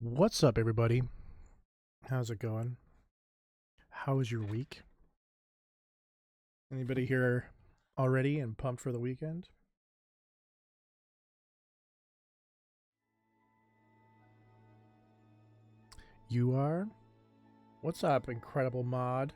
What's up, everybody? How's it going? How was your week? Anybody here already and pumped for the weekend? You are? What's up, incredible mod?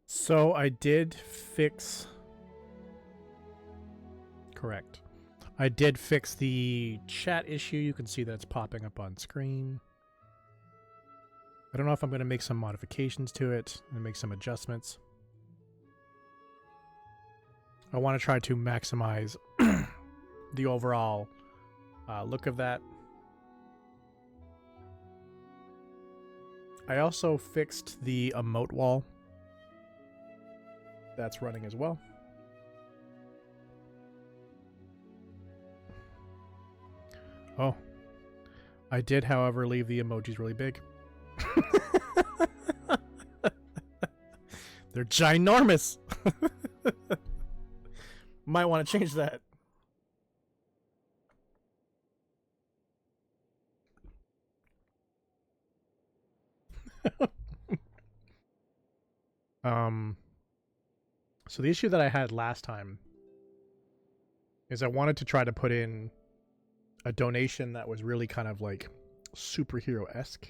So I did fix. Correct. I did fix the chat issue. You can see that's popping up on screen. I don't know if I'm going to make some modifications to it and make some adjustments. I want to try to maximize the overall look of that. I also fixed the emote wall. That's running as well. Oh. I did, however, leave the emojis really big. They're ginormous. Might want to change that. So the issue that I had last time is I wanted to try to put in a donation that was really kind of like superhero-esque.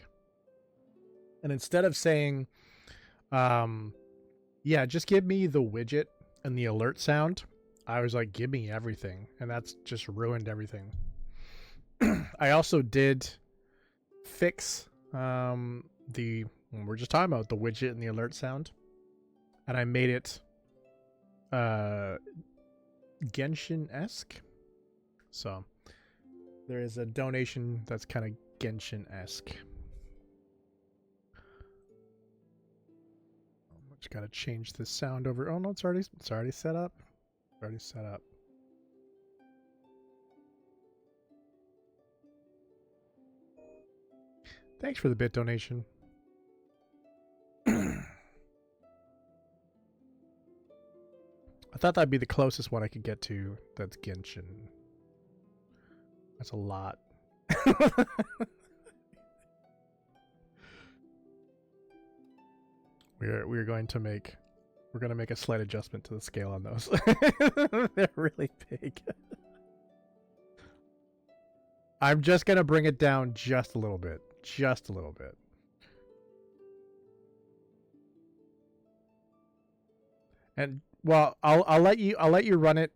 And instead of saying, yeah, just give me the widget and the alert sound, I was like, give me everything. And that's just ruined everything. I also did fix we're just talking about the widget and the alert sound. And I made it Genshin-esque. So there is a donation that's kind of Genshin-esque. Just gotta change the sound over. Oh no, it's already set up. It's already set up. Thanks for the bit donation. I thought that'd be the closest one I could get to. That's Genshin. That's a lot. we're going to make a slight adjustment to the scale on those. They're really big. I'm just gonna bring it down just a little bit. Just a little bit. And well, I'll let you run it.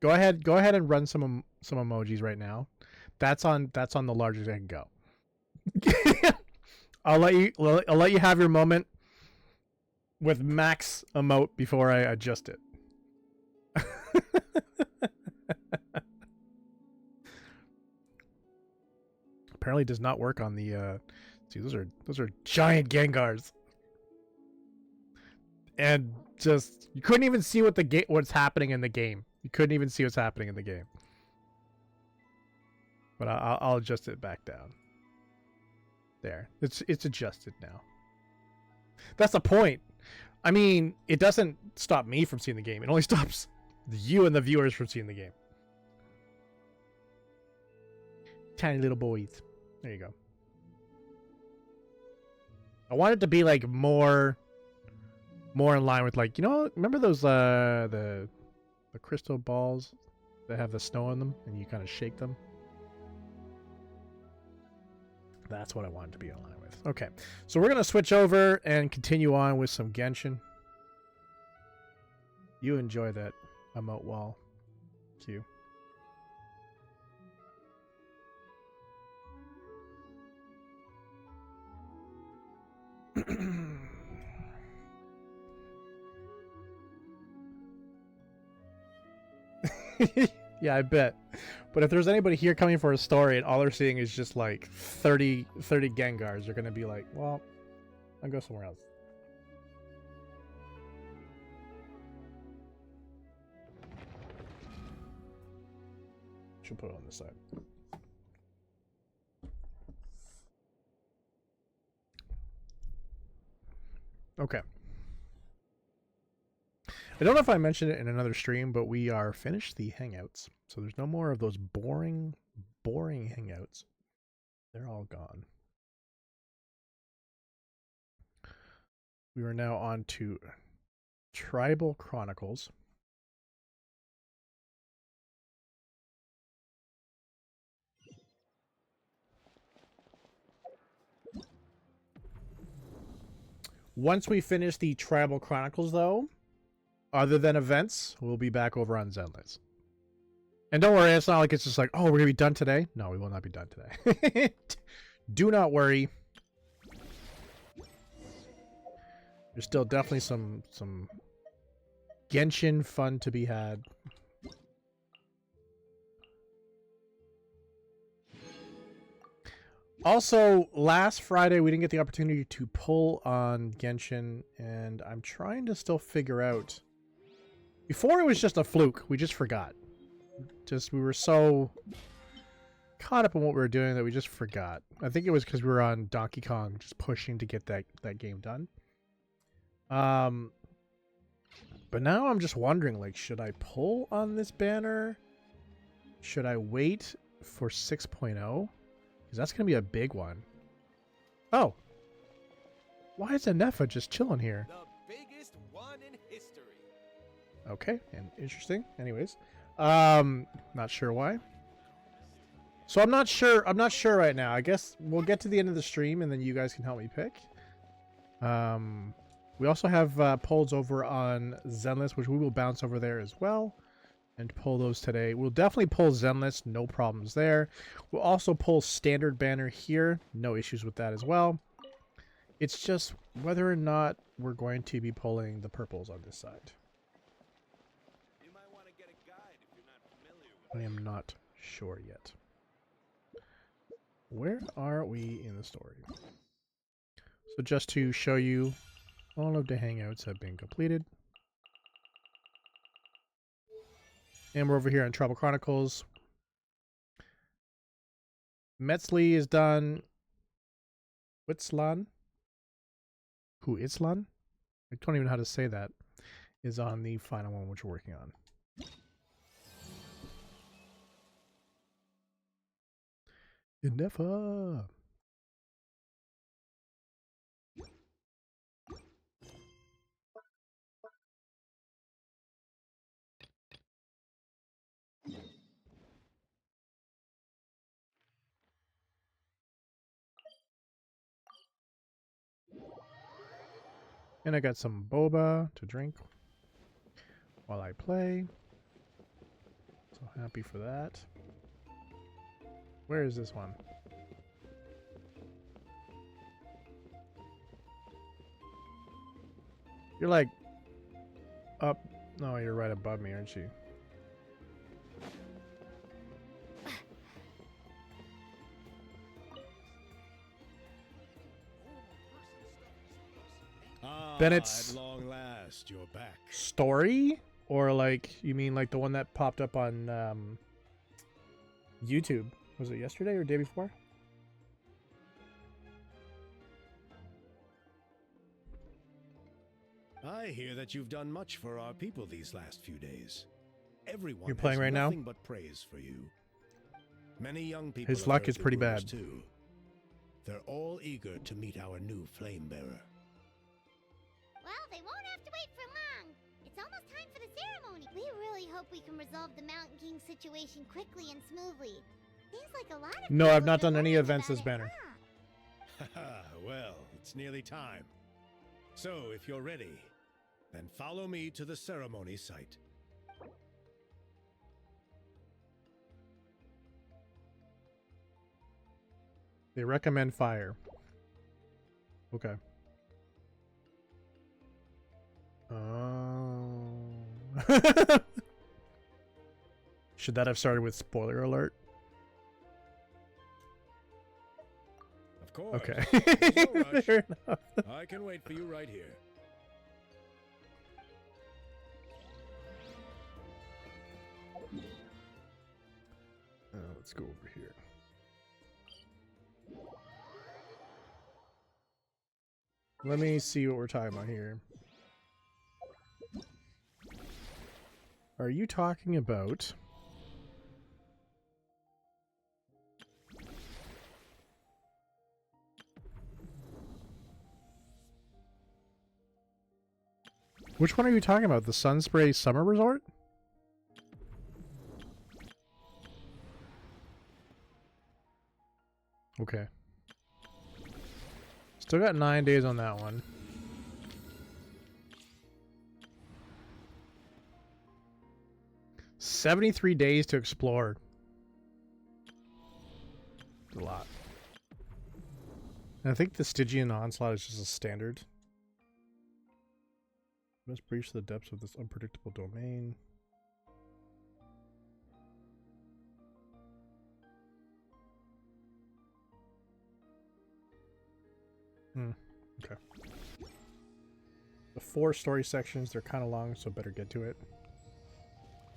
Go ahead and run some emojis right now. That's on the largest I can go. I'll let you have your moment with max emote before I adjust it. Apparently does not work on the see, those are giant Gengars. And just you couldn't even see what's happening in the game. You couldn't even see what's happening in the game. But I'll adjust it back down. There. It's adjusted now. That's the point. I mean, it doesn't stop me from seeing the game. It only stops you and the viewers from seeing the game. Tiny little boys. There you go. I want it to be like more in line with, like, you know, remember those the crystal balls that have the snow on them and you kind of shake them? That's what I wanted to be in line with. Okay, so we're gonna switch over and continue on with some Genshin. You enjoy that emote wall, Q. Yeah, I bet. But if there's anybody here coming for a story and all they're seeing is just like 30 Gengars, they're gonna be like, well, I'll go somewhere else. Should put it on this side. Okay. I don't know if I mentioned it in another stream, but we are finished the hangouts. So there's no more of those boring hangouts. They're all gone. We are now on to Tribal Chronicles. Once we finish the Tribal Chronicles, though, other than events, we'll be back over on Zenless. And don't worry, it's not like it's just like, oh, we're going to be done today. No, we will not be done today. Do not worry. There's still definitely some Genshin fun to be had. Also, last Friday we didn't get the opportunity to pull on Genshin, and I'm trying to still figure out. Before it was just a fluke, we just forgot. We were so caught up in what we were doing that we just forgot. I think it was because we were on Donkey Kong, just pushing to get that game done. But now I'm just wondering, like, should I pull on this banner? Should I wait for 6.0? Because that's going to be a big one. Oh. Why is Anefa just chilling here? The biggest one in history. Okay, and interesting. Anyways. Not sure why. So I'm not sure right now. I guess we'll get to the end of the stream and then you guys can help me pick. We also have polls over on Zenless, which we will bounce over there as well and pull those today. We'll definitely pull Zenless, no problems there. We'll also pull standard banner here, no issues with that as well. It's just whether or not we're going to be pulling the purples on this side. You might want to get a guide if you're not familiar with I am not sure yet. Where are we in the story? So just to show you, all of the hangouts have been completed. And we're over here on Tribal Chronicles. Metzli is done. Witzlan? Who, Itzlan? I don't even know how to say that. Is on the final one, which we're working on. Inefa! And I got some boba to drink while I play. So happy for that. Where is this one? You're like up. No, you're right above me, aren't you? Bennett's at long last, you're back. story? Or like, you mean like the one that popped up on YouTube? Was it yesterday or day before? I hear that you've done much for our people these last few days. Everyone You're playing has right now? nothing but praise for you. Many young people His have luck heard is the pretty rumors bad. too. They're all eager to meet our new flame bearer. Well, they won't have to wait for long. It's almost time for the ceremony. We really hope we can resolve the Mountain King situation quickly and smoothly. Seems like a lot of No, people I've not have been done any worried events about this it, banner. huh? Haha, well, it's nearly time. So, if you're ready, then follow me to the ceremony site. They recommend fire. Okay. Should that have started with spoiler alert? Of course. Okay. There's no rush. Fair enough. I can wait for you right here. Let's go over here. Let me see what we're talking about here. Are you talking about... Which one are you talking about? The Sunspray Summer Resort? Okay. Still got 9 days on that one. $73 days to explore. That's a lot. And I think the Stygian Onslaught is just a standard. Must breach the depths of this unpredictable domain. Okay. The 4 story sections, they're kind of long, so better get to it.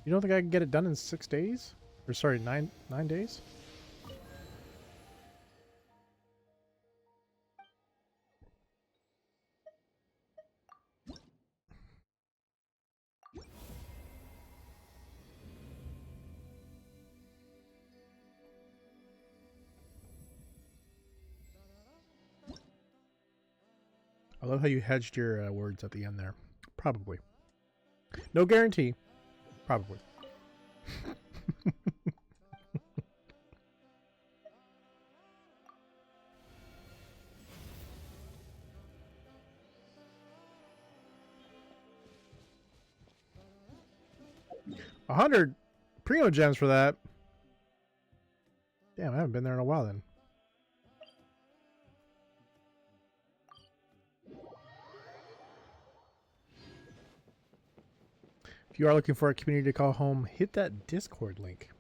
You don't think I can get it done in 6 days? Or sorry, 9 days? I love how you hedged your words at the end there. Probably. No guarantee. Probably. $100 Primo gems for that. Damn, I haven't been there in a while then. If you are looking for a community to call home, hit that Discord link,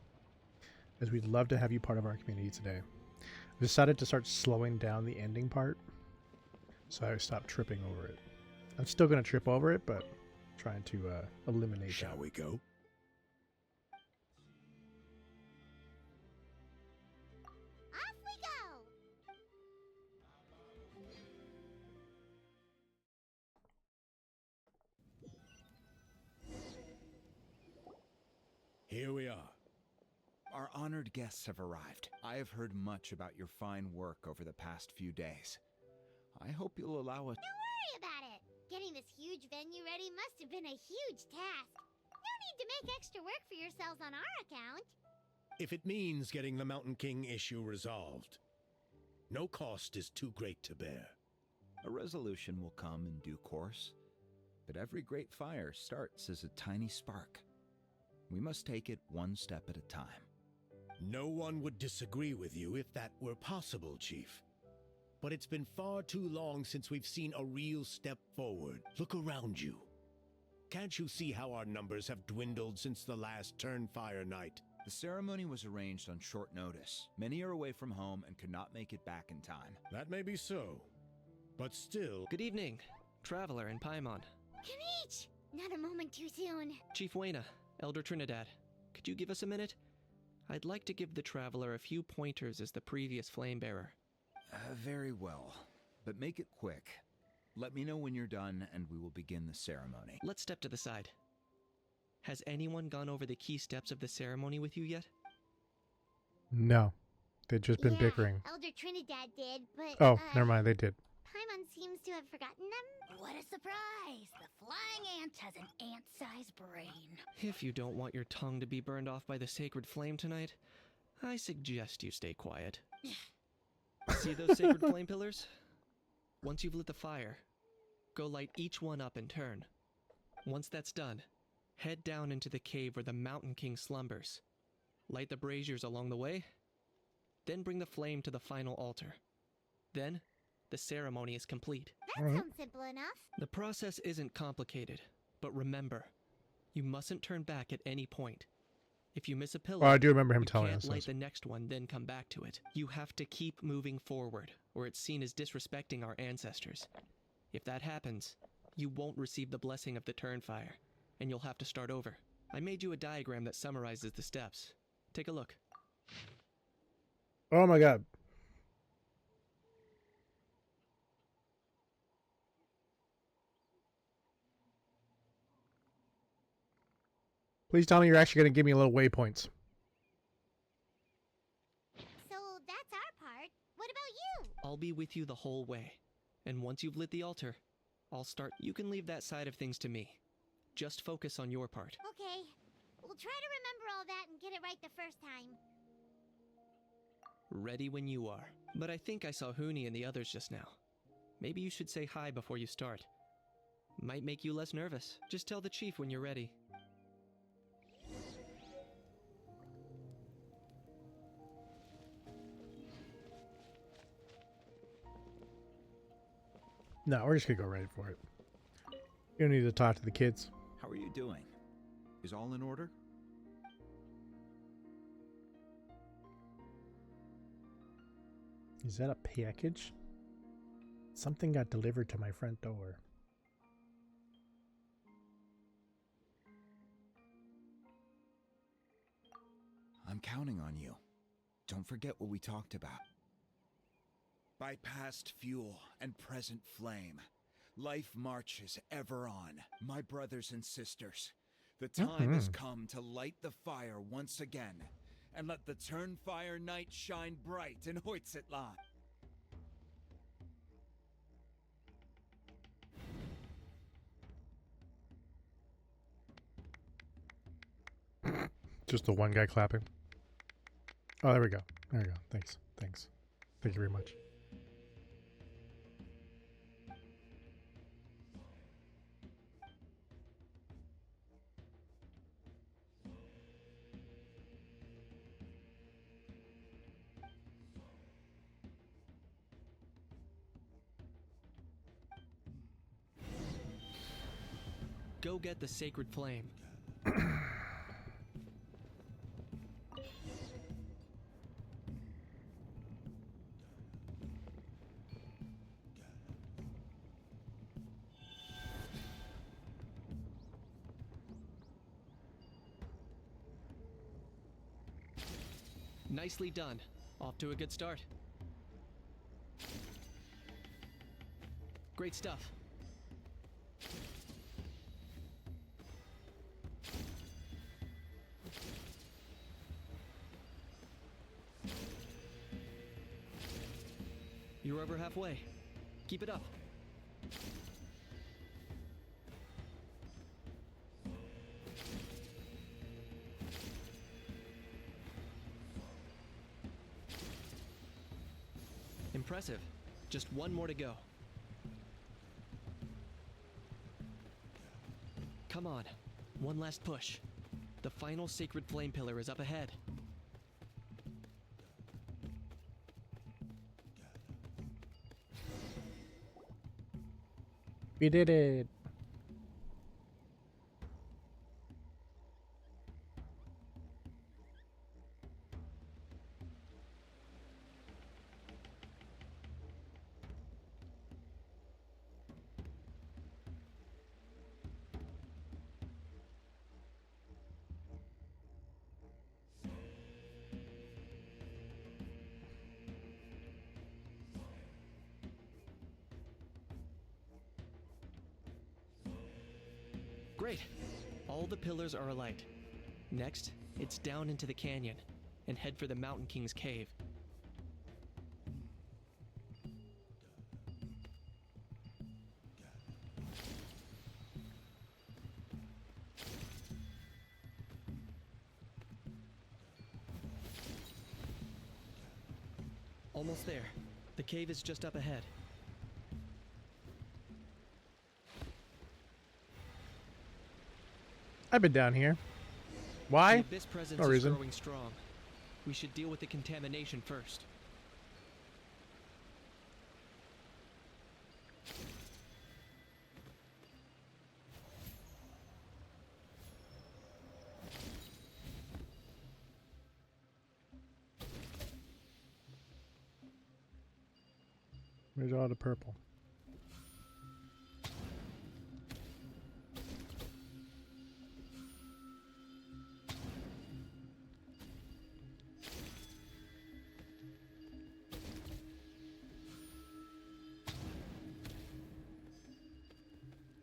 as we'd love to have you part of our community today. I've decided to start slowing down the ending part, so I stop tripping over it. I'm still going to trip over it, but trying to eliminate Shall that. we go? Off we go! Here we are. Our honored guests have arrived. I have heard much about your fine work over the past few days. I hope you'll allow us... Don't worry about it. Getting this huge venue ready must have been a huge task. No need to make extra work for yourselves on our account. If it means getting the Mountain King issue resolved, no cost is too great to bear. A resolution will come in due course, but every great fire starts as a tiny spark. We must take it one step at a time. No one would disagree with you if that were possible, Chief. But it's been far too long since we've seen a real step forward. Look around you. Can't you see how our numbers have dwindled since the last Turnfire night? The ceremony was arranged on short notice. Many are away from home and could not make it back in time. That may be so, but still... Good evening, Traveler in Paimon. Kanich! Not a moment too soon. Chief Wayna, Elder Trinidad, could you give us a minute? I'd like to give the Traveler a few pointers as the previous Flamebearer. Very well, but make it quick. Let me know when you're done and we will begin the ceremony. Let's step to the side. Has anyone gone over the key steps of the ceremony with you yet? No. They've just been Yeah, bickering. Elder Trinidad did, but... Oh, never mind, they did. Paimon seems to have forgotten them. What a surprise! The flying ant has an ant-sized brain. If you don't want your tongue to be burned off by the sacred flame tonight, I suggest you stay quiet. See those sacred flame pillars? Once you've lit the fire, go light each one up in turn. Once that's done, head down into the cave where the Mountain King slumbers. Light the braziers along the way, then bring the flame to the final altar. Then, the ceremony is complete. That Alright. sounds simple enough. The process isn't complicated, but remember, you mustn't turn back at any point. If you miss a pillar, Oh, I do remember him you telling can't us light this. the next one, then come back to it. You have to keep moving forward, or it's seen as disrespecting our ancestors. If that happens, you won't receive the blessing of the Turnfire, and you'll have to start over. I made you a diagram that summarizes the steps. Take a look. Oh my god. Please tell me you're actually going to give me a little waypoints. So that's our part. What about you? I'll be with you the whole way. And once you've lit the altar, I'll start. You can leave that side of things to me. Just focus on your part. Okay. We'll try to remember all that and get it right the first time. Ready when you are. But I think I saw Huni and the others just now. Maybe you should say hi before you start. Might make you less nervous. Just tell the chief when you're ready. No, we're just going to go right for it. You don't need to talk to the kids. How are you doing? Is all in order? Is that a package? Something got delivered to my front door. I'm counting on you. Don't forget what we talked about. By past fuel and present flame, life marches ever on, my brothers and sisters. The time has come to light the fire once again, and let the Turnfire night shine bright in Hoytzitlan. Just the one guy clapping. Oh, there we go. There we go. Thanks. Thanks. Thank you very much. Go get the sacred flame. Nicely done. Off to a good start. Great stuff. You're over halfway. Keep it up. Impressive. Just one more to go. Come on. One last push. The final sacred flame pillar is up ahead. We did it. Great. All the pillars are alight. Next, it's down into the canyon and head for the Mountain King's cave. Almost there. The cave is just up ahead. I've been down here. Why? The abyss presence No is reason. growing strong. We should deal with the contamination first. Where's all the purple?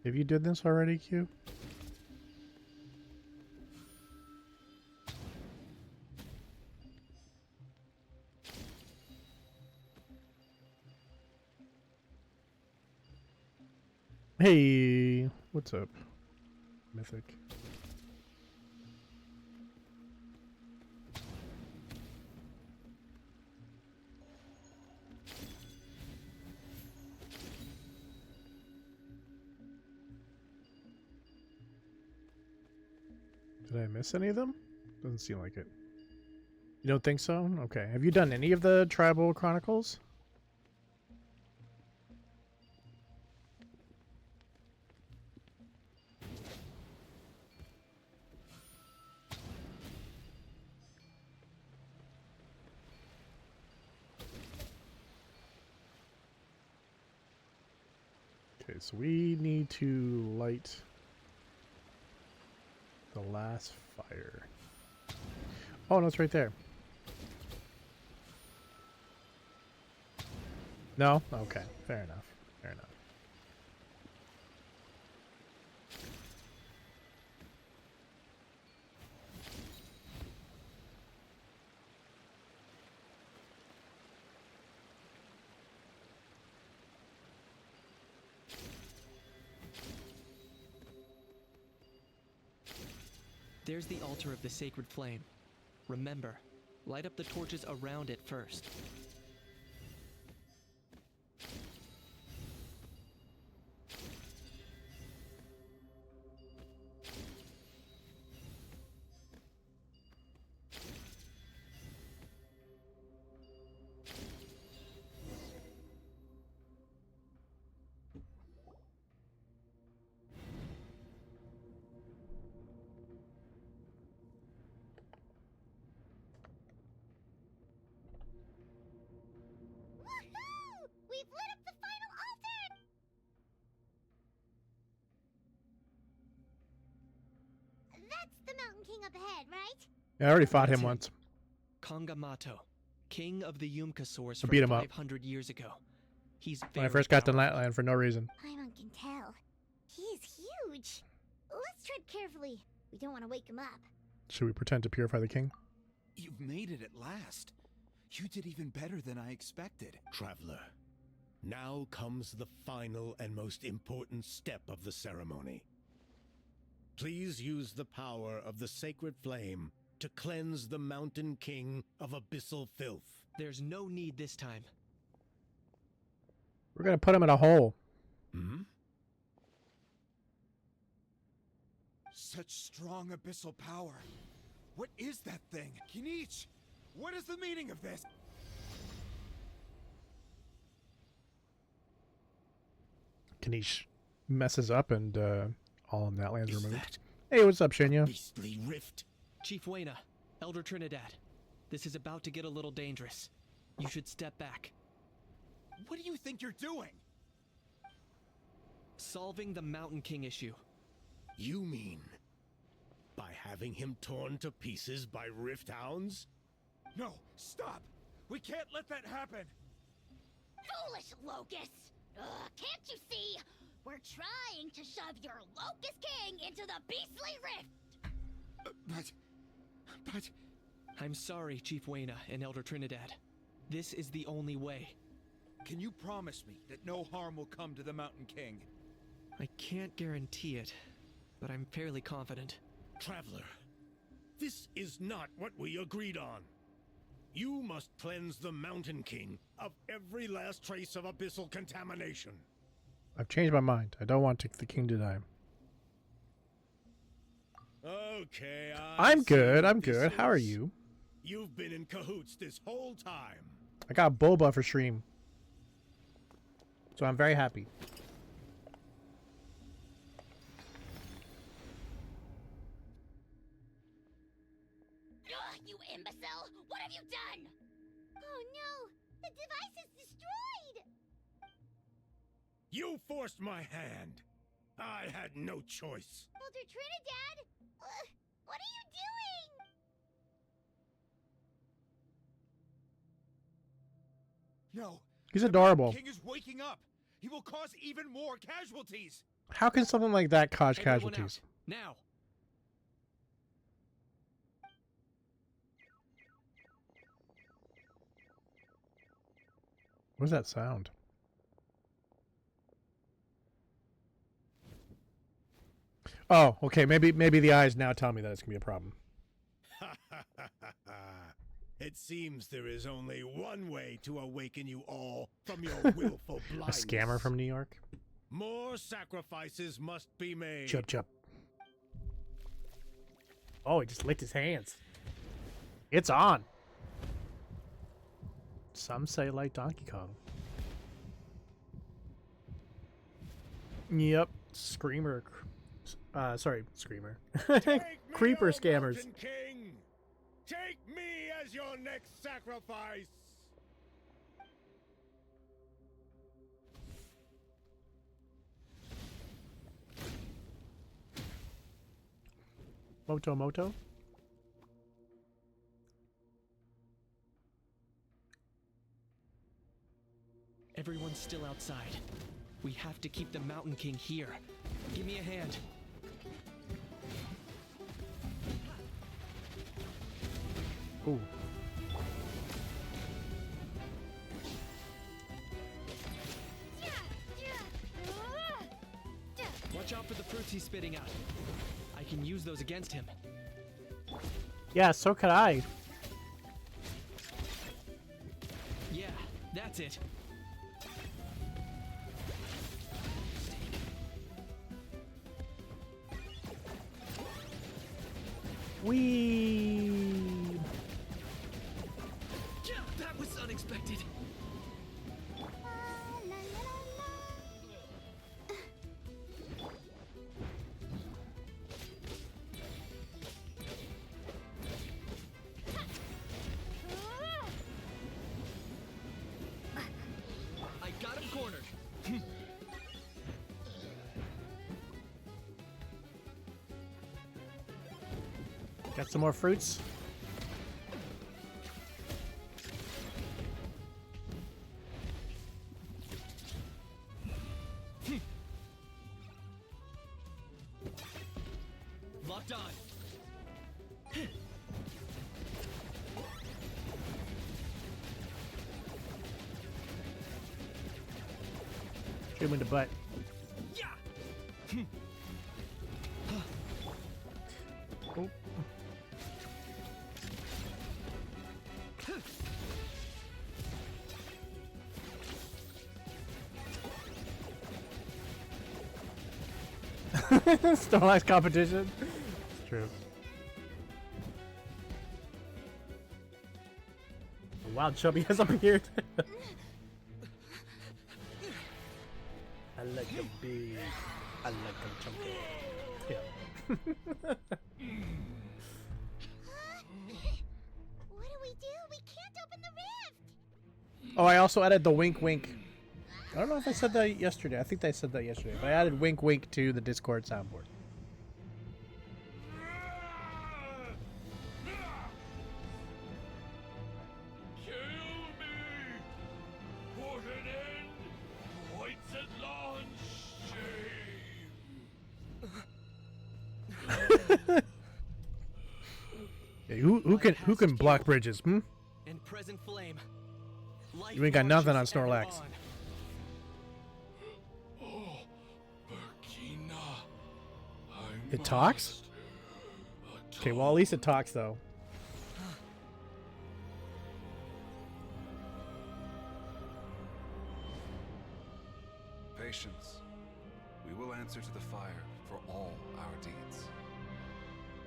Have you did this already, Q? Hey, what's up, Mythic? Did I miss any of them? Doesn't seem like it. You don't think so? Okay. Have you done any of the Tribal Chronicles? Okay, so we need to light the last fire. Oh, no, it's right there. No? Okay, fair enough. Fair enough. There's the altar of the sacred flame. Remember, light up the torches around it first. Woohoo! We've lit up the final altar! That's the Mountain King up ahead, right? Yeah, I already fought him That's him. once. Kangamato, king of the Yumkasaurs I from beat him up 500 years ago. He's when I very first got to powerful. Latland for no reason. Paimon can tell. He's huge. Let's tread carefully. We don't want to wake him up. Should we pretend to purify the king? You've made it at last. You did even better than I expected. Traveler, now comes the final and most important step of the ceremony. Please use the power of the sacred flame to cleanse the Mountain King of abyssal filth. There's no need this time. We're gonna put him in a hole. Hmm? Such strong abyssal power. What is that thing? Kinich, what is the meaning of this? Kanish messes up and all of that land's Is removed. that Hey, what's up, Shinya? beastly rift? Chief Wayna, Elder Trinidad, this is about to get a little dangerous. You should step back. What do you think you're doing? Solving the Mountain King issue. You mean by having him torn to pieces by rift hounds? No, stop! We can't let that happen! Foolish locusts! Can't you see? We're trying to shove your Locust King into the beastly rift! But... I'm sorry, Chief Wayna and Elder Trinidad. This is the only way. Can you promise me that no harm will come to the Mountain King? I can't guarantee it, but I'm fairly confident. Traveler, this is not what we agreed on. You must cleanse the Mountain King of every last trace of abyssal contamination. I've changed my mind. I don't want the king to die. Okay, I'm see good. what I'm this good. How are is. you? You've been in cahoots this whole time. I got Boba for stream, so I'm very happy. You imbecile! What have you done? Oh no! The device is destroyed! You forced my hand. I had no choice. Elder Trinidad! What are you doing? No. He's the adorable. Mountain King is waking up. He will cause even more casualties. How can something like that cause Everyone casualties? out. Now! What was that sound? Oh, okay. Maybe the eyes now tell me that it's gonna be a problem. It seems there is only one way to awaken you all from your willful A blindness. scammer from New York. More sacrifices must be made. Chup chup. Oh, he just licked his hands. It's on. Some say like Donkey Kong. Yep. Screamer. Sorry, Screamer. Creeper scammers. King. Take me as your next sacrifice. Moto. Everyone's still outside. We have to keep the Mountain King here. Give me a hand. Ooh. Watch out for the fruits he's spitting out. I can use those against him. Yeah, so could I. Yeah, that's it. Wee. Yeah, that was unexpected. I got him cornered. Got some more fruits. Locked on. Shoot him in the butt. Yeah. Oh. Snorlax competition. It's true. Wow, Chubby has appeared. I like a big. I like a chunky. Yeah. What do we do? We can't open the rift! Oh, I also added the wink wink. I don't know if I said that yesterday. I think I said that yesterday. But I added wink wink to the Discord soundboard. Kill me! Put an end to White's shame! Hey, who can block bridges? Hmm? And present flame. Life You ain't got nothing on marches ever Snorlax. on. Oh, Burkina. It talks? Okay, well at least it talks though. Patience. We will answer to the fire for all our deeds.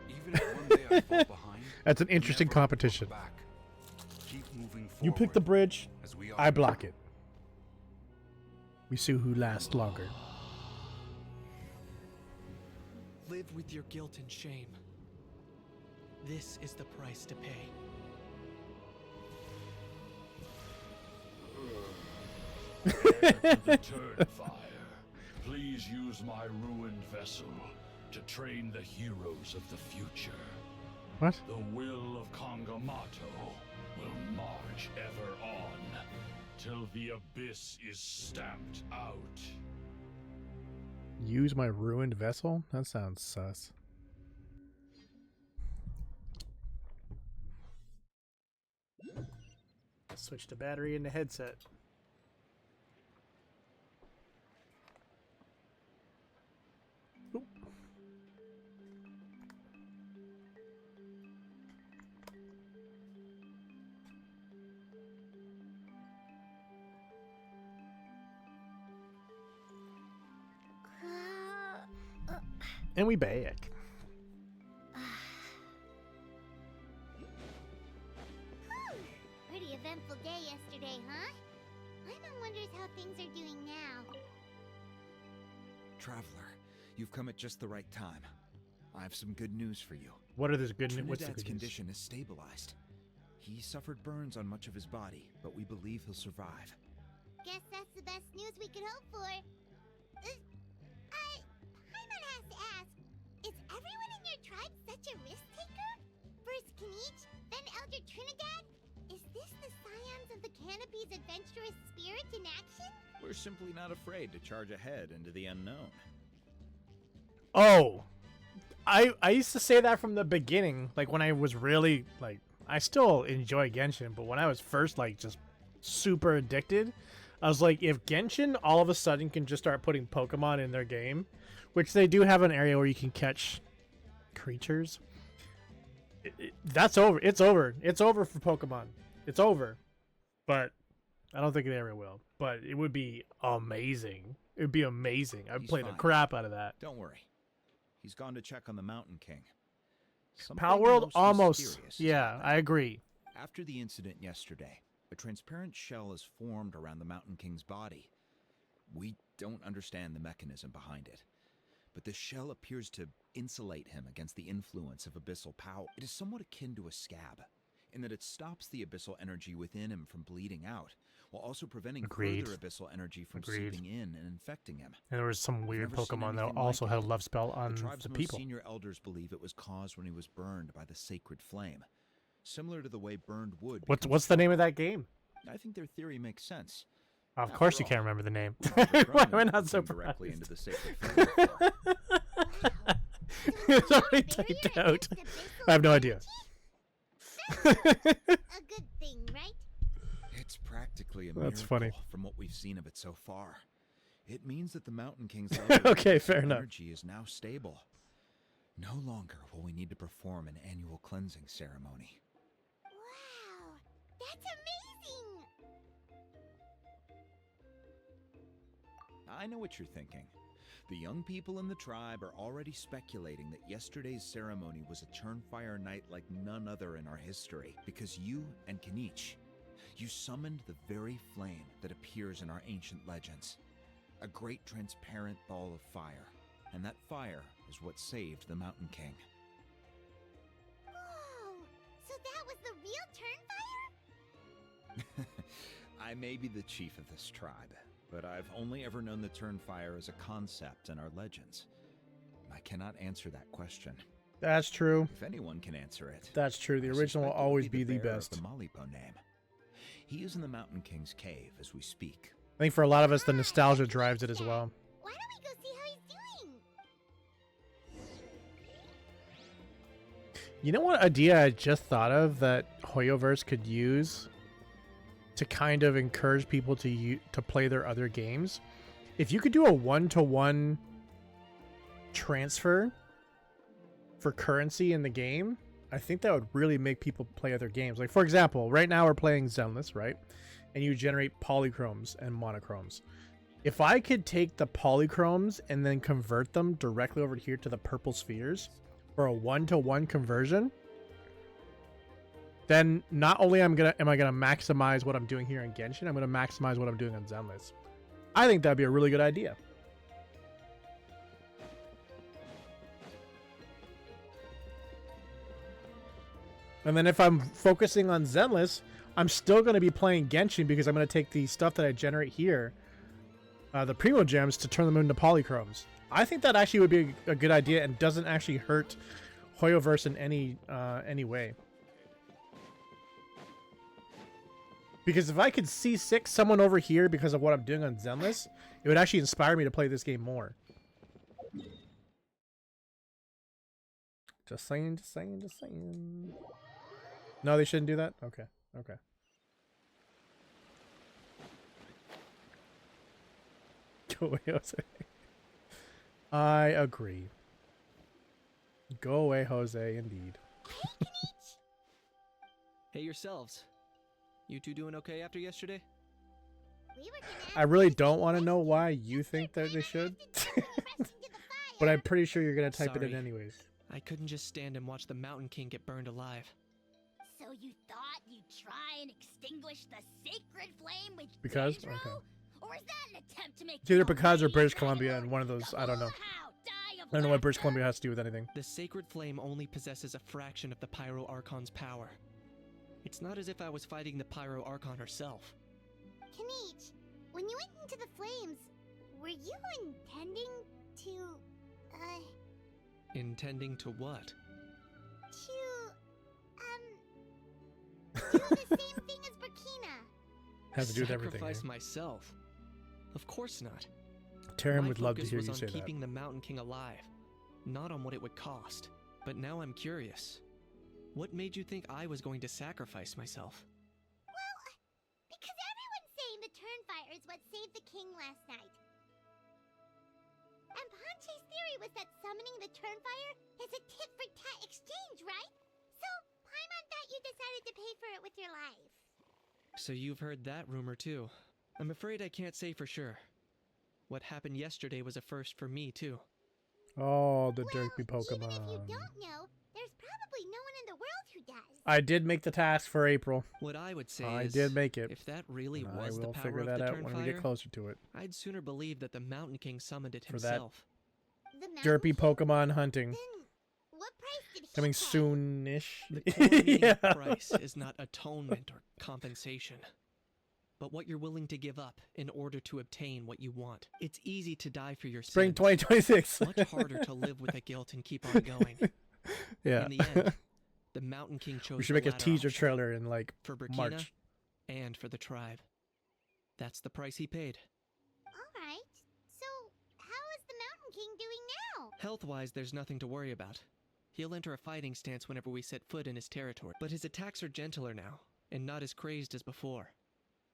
Even if one day I fall behind, That's an interesting never look competition. back. Keep moving You pick the forward, bridge, as we I are. block it. We see who lasts longer. Live with your guilt and shame. This is the price to pay. Return fire. Please use my ruined vessel to train the heroes of the future. What? The will of Kangamato will march ever on till the abyss is stamped out. Use my ruined vessel? That sounds sus. Switch the battery in the headset. Oop. And we back. Whew. Pretty eventful day yesterday, huh? Paimon wonders how things are doing now. Traveler, you've come at just the right time. I have some good news for you. What are this good news? What's the Trinidad's good news? condition is stabilized. He suffered burns on much of his body, but we believe he'll survive. Guess that's the best news we could hope for. Paimon has to ask, is everyone in your tribe such a risk taker? First Kinich, then Elder Trinidad? Is this the scions of the Canopy's adventurous spirit in action? We're simply not afraid to charge ahead into the unknown. Oh, I used to say that from the beginning, like when I was really like, I still enjoy Genshin, but when I was first like just super addicted, I was like, if Genshin all of a sudden can just start putting Pokemon in their game, which they do have an area where you can catch creatures, that's over. It's over. It's over for Pokemon. It's over. But I don't think it ever will. But it would be amazing. It would be amazing. I'd He's play the fine. crap out of that. Don't worry. He's gone to check on the Mountain King. Power Something World most almost. mysterious has Yeah, happened. I agree. After the incident yesterday, a transparent shell is formed around the Mountain King's body. We don't understand the mechanism behind it, but the shell appears to insulate him against the influence of abyssal power. It is somewhat akin to a scab, in that it stops the abyssal energy within him from bleeding out, while also preventing Agreed. further abyssal energy from Agreed. seeping in and infecting him. And there was some weird never seen Pokemon that anything also like had it. a love spell on The tribe's the most people. senior elders believe it was caused when he was burned by the sacred flame, similar to the way burned wood. What's becomes the name of charcoal. that game? I think their theory makes sense. Of After course you all, can't remember the name. Never Why am I grown not came directly into surprised? the sacred flame before. It's already typed out. I have no idea. A good thing, right? It's practically a That's miracle funny. from what we've seen of it so far. It means that the Mountain King's level Okay, of fair enough. energy is now stable. No longer will we need to perform an annual cleansing ceremony. Wow, that's amazing! I know what you're thinking. The young people in the tribe are already speculating that yesterday's ceremony was a Turnfire night like none other in our history, because you and Kinich, you summoned the very flame that appears in our ancient legends. A great transparent ball of fire, and that fire is what saved the Mountain King. Whoa, so that was the real Turnfire? I may be the chief of this tribe, but I've only ever known the Turnfire as a concept in our legends. I cannot answer that question. That's true. If anyone can answer it, That's true. The I original will suspect it always be the bearer of best. The Malipo name. He is in the Mountain King's cave as we speak. I think for a lot of us, the nostalgia drives it as well. Why don't we go see how he's doing? You know what idea I just thought of that Hoyoverse could use to kind of encourage people to play their other games? If you could do a one-to-one transfer for currency in the game, I think that would really make people play other games. Like, for example, right now we're playing Zenless, right? And you generate polychromes and monochromes. If I could take the polychromes and then convert them directly over here to the purple spheres for a one-to-one conversion, then not only am I gonna maximize what I'm doing here in Genshin, I'm gonna maximize what I'm doing on Zenless. I think that'd be a really good idea. And then if I'm focusing on Zenless, I'm still going to be playing Genshin because I'm going to take the stuff that I generate here, the Primo Gems, to turn them into polychromes. I think that actually would be a good idea and doesn't actually hurt Hoyoverse in any way. Because if I could C6 someone over here because of what I'm doing on Zenless, it would actually inspire me to play this game more. Just saying, just saying, just saying. No, they shouldn't do that? Okay, okay. Go away, Jose. I agree. Go away, Jose, indeed. Hey yourselves. You two doing okay after yesterday? We were gonna I really don't want to know why you think that they should. pressed into the fire. But I'm pretty sure you're gonna type it in Sorry. anyways. I couldn't just stand and watch the Mountain King get burned alive. So you thought you'd try and extinguish the sacred flame with Because? Dendro? Okay. Or is that an attempt to make It's either you a because or mighty British dragon Columbia lord and one of those, the I don't know. whole how die of I don't know what British laughter? Columbia has to do with anything. The sacred flame only possesses a fraction of the Pyro Archon's power. It's not as if I was fighting the Pyro Archon herself. Kanich, when you went into the flames, were you intending to, Intending to what? do the same thing as Burkina? Has to do with everything. Sacrifice eh? myself? Of course not. Tarim My would love to focus hear was you on say that. keeping the Mountain King alive, not on what it would cost. But now I'm curious. What made you think I was going to sacrifice myself? Well, because everyone's saying the Turnfire is what saved the king last night. And Ponche's theory was that summoning the Turnfire is a tit-for-tat exchange, right? So, Paimon thought you decided to pay for it with your life. So you've heard that rumor too. I'm afraid I can't say for sure. What happened yesterday was a first for me too. Oh, the Well, derpy even if you Pokemon. don't know, there's probably no one in the world who does. I did make the task for April. What I would say I is, did make it. if that really And I was the will power figure of that the out when we get Turnfire, closer to it. I'd sooner believe that the Mountain King summoned it For that himself. The Mountain Derpy King? Pokemon hunting. Then, what price did he Coming pay? soon-ish. The core meaning yeah. of price is not atonement or compensation, but what you're willing to give up in order to obtain what you want. It's easy to die for your Spring sins. 2026. Much harder to live with the guilt and keep on going. yeah. In the end, the Mountain King chose We should the make a latter teaser option trailer in like for Burkina March. and for the tribe. That's the price he paid. Alright, so how is the Mountain King doing now? Health-wise, there's nothing to worry about. He'll enter a fighting stance whenever we set foot in his territory, but his attacks are gentler now, and not as crazed as before.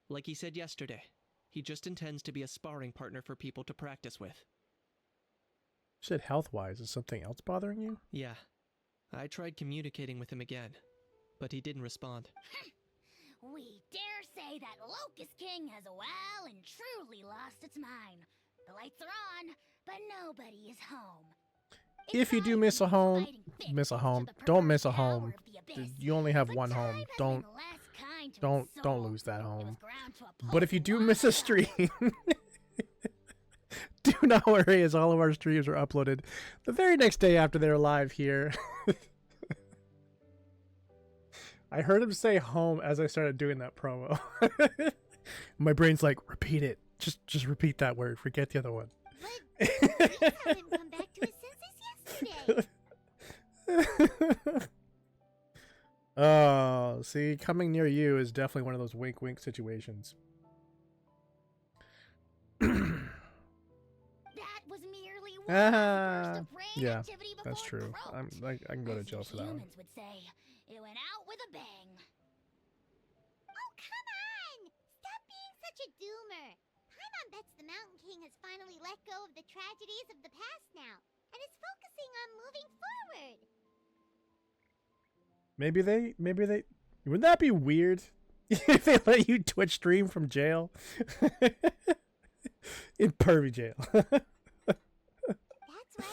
Like he said yesterday, he just intends to be a sparring partner for people to practice with. You said health-wise. Is something else bothering you? Yeah, I tried communicating with him again, but he didn't respond. We dare say that Locust King has well and truly lost its mind. The lights are on, but nobody is home. If you do miss a home, miss a home. Don't miss a home. You only have one home. Don't lose that home. But if you do miss a stream, do not worry, as all of our streams are uploaded the very next day after they're live here. I heard him say home as I started doing that promo. My brain's like, repeat it. Just repeat that word. Forget the other one. But we saw him come back to his senses yesterday. Oh, see, coming near you is definitely one of those wink wink situations. That was merely one Ah, burst of brain yeah, activity that's before true. growth. I can go to As jail the for that one. humans would say, it went out with a bang. Oh, come on! Stop being such a doomer. Paimon bets the Mountain King has finally let go of the tragedies of the past now, and is focusing on moving forward. Maybe they. Wouldn't that be weird if they let you Twitch stream from jail? In pervy jail. That's why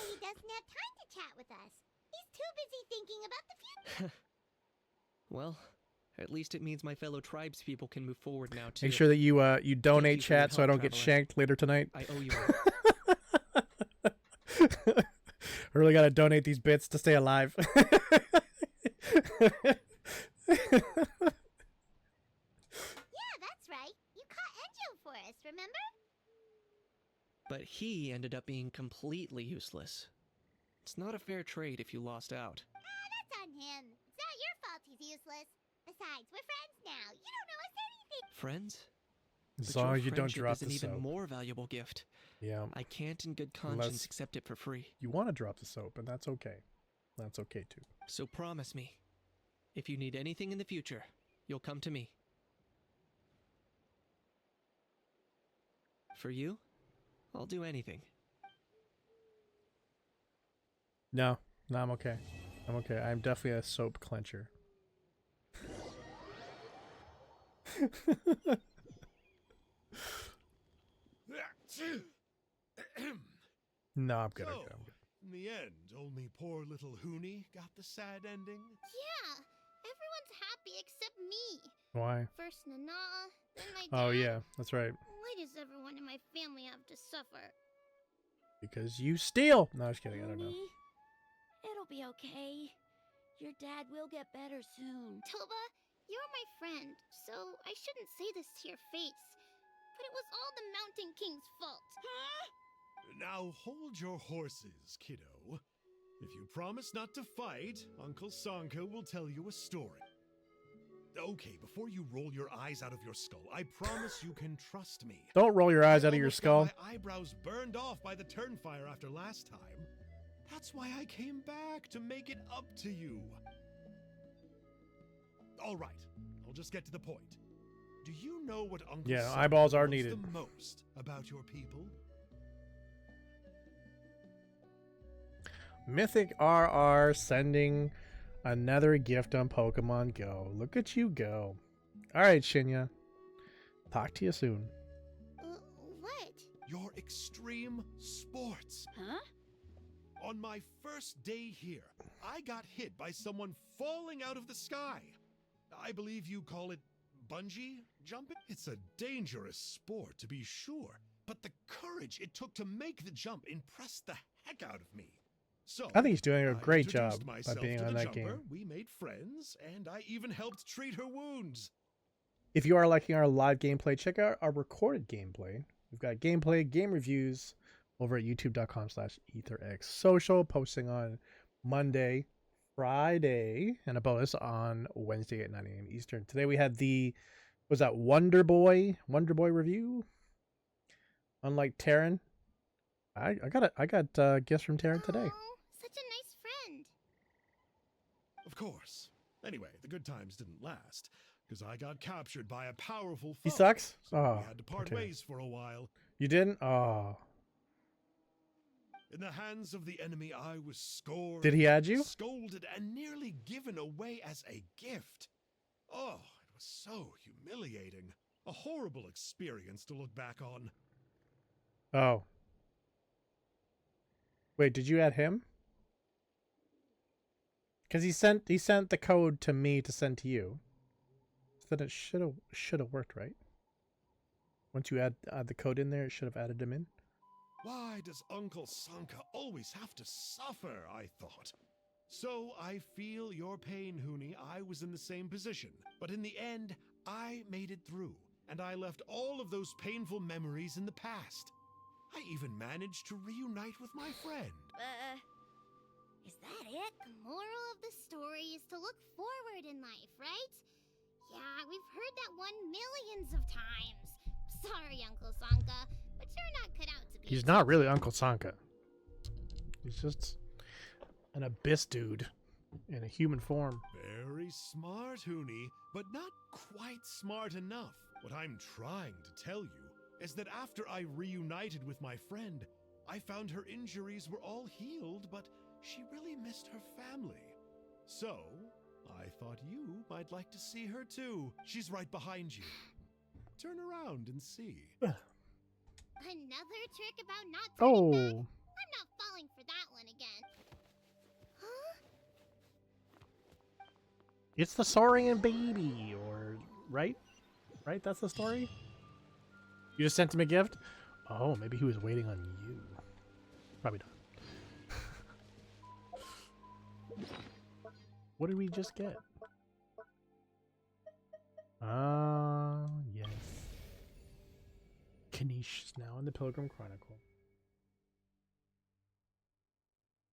he doesn't have time to chat with us. He's too busy thinking about the future. Well, at least it means my fellow tribespeople can move forward now too. Make sure that you donate you for your chat so I help, don't get Traveler. shanked later tonight. I owe you one. I really gotta donate these bits to stay alive. Yeah, that's right. You caught Enjo for us, remember? But he ended up being completely useless. It's not a fair trade if you lost out. That's on him. It's not your fault he's useless. Besides, we're friends now. You don't know us anything. Friends? As But long your as you don't friendship drop is an the even soap. more valuable gift. Yeah. I can't in good conscience Unless- accept it for free. You want to drop the soap, and that's okay. That's okay too. So promise me, if you need anything in the future, you'll come to me. For you, I'll do anything. No, I'm okay. I'm okay. I'm definitely a soap clencher. No, I'm good. I'm good. I'm good. In the end, only poor little Hoonie got the sad ending. Yeah, everyone's happy except me. Why? First Nana, then my dad. Oh yeah, that's right. Why does everyone in my family have to suffer? Because you steal. No, I was kidding. I don't know. Honey, it'll be okay. Your dad will get better soon. Toba, you're my friend, so I shouldn't say this to your face. But it was all the Mountain King's fault. Huh? Now hold your horses, kiddo. If you promise not to fight, Uncle Sanka will tell you a story. Okay, before you roll your eyes out of your skull, I promise you can trust me. Don't roll your eyes I out of your almost got skull. My eyebrows burned off by the turnfire after last time. That's why I came back, to make it up to you. All right, I'll just get to the point. Do you know what Uncle Yeah, Sanka eyeballs are loves needed. the most about your people? Mythic RR sending another gift on Pokemon Go. Look at you go. All right, Shinya. Talk to you soon. What? Your extreme sports. Huh? On my first day here, I got hit by someone falling out of the sky. I believe you call it bungee jumping? It's a dangerous sport, to be sure, but the courage it took to make the jump impressed the heck out of me. So, I think he's doing a I great introduced job by myself being to on the that jumper, game. we made friends, and I even helped treat her wounds. If you are liking our live gameplay, check out our recorded gameplay. We've got gameplay, game reviews over at youtube.com/ETHERxSOCIAL, posting on Monday, Friday, and a bonus on Wednesday at 9 a.m. Eastern. Today we had was that Wonder Boy review? Unlike Taryn, I got gifts from Taryn today. Oh, such a nice friend. Of course. Anyway, the good times didn't last, because I got captured by a powerful foe. He sucks? So Oh, we had to part okay. ways for a while. You didn't? Oh. In the hands of the enemy, I was scored, Did he add you? scolded, and nearly given away as a gift. Oh, it was so humiliating. A horrible experience to look back on. Oh. Wait, did you add him? Because he sent the code to me to send to you. So then it should have worked, right? Once you add the code in there, it should have added him in. Why does Uncle Sanka always have to suffer, I thought. So I feel your pain, Hoonie. I was in the same position. But in the end, I made it through. And I left all of those painful memories in the past. I even managed to reunite with my friend. Is that it? The moral of the story is to look forward in life, right? Yeah, we've heard that one millions of times. Sorry, Uncle Sanka, but you're not cut out to be. He's not really Uncle Sanka. He's just an abyss dude in a human form. Very smart, Hoonie, but not quite smart enough. What I'm trying to tell you is that after I reunited with my friend, I found her injuries were all healed, but she really missed her family. So, I thought you might like to see her too. She's right behind you. Turn around and see. Another trick about not turning back? Oh. I'm not falling for that one again. Huh? It's the Saurian baby, or right? Right? That's the story? You just sent him a gift? Oh, maybe he was waiting on you. Probably not. What did we just get? Yes. Kanish is now in the Pilgrim Chronicle.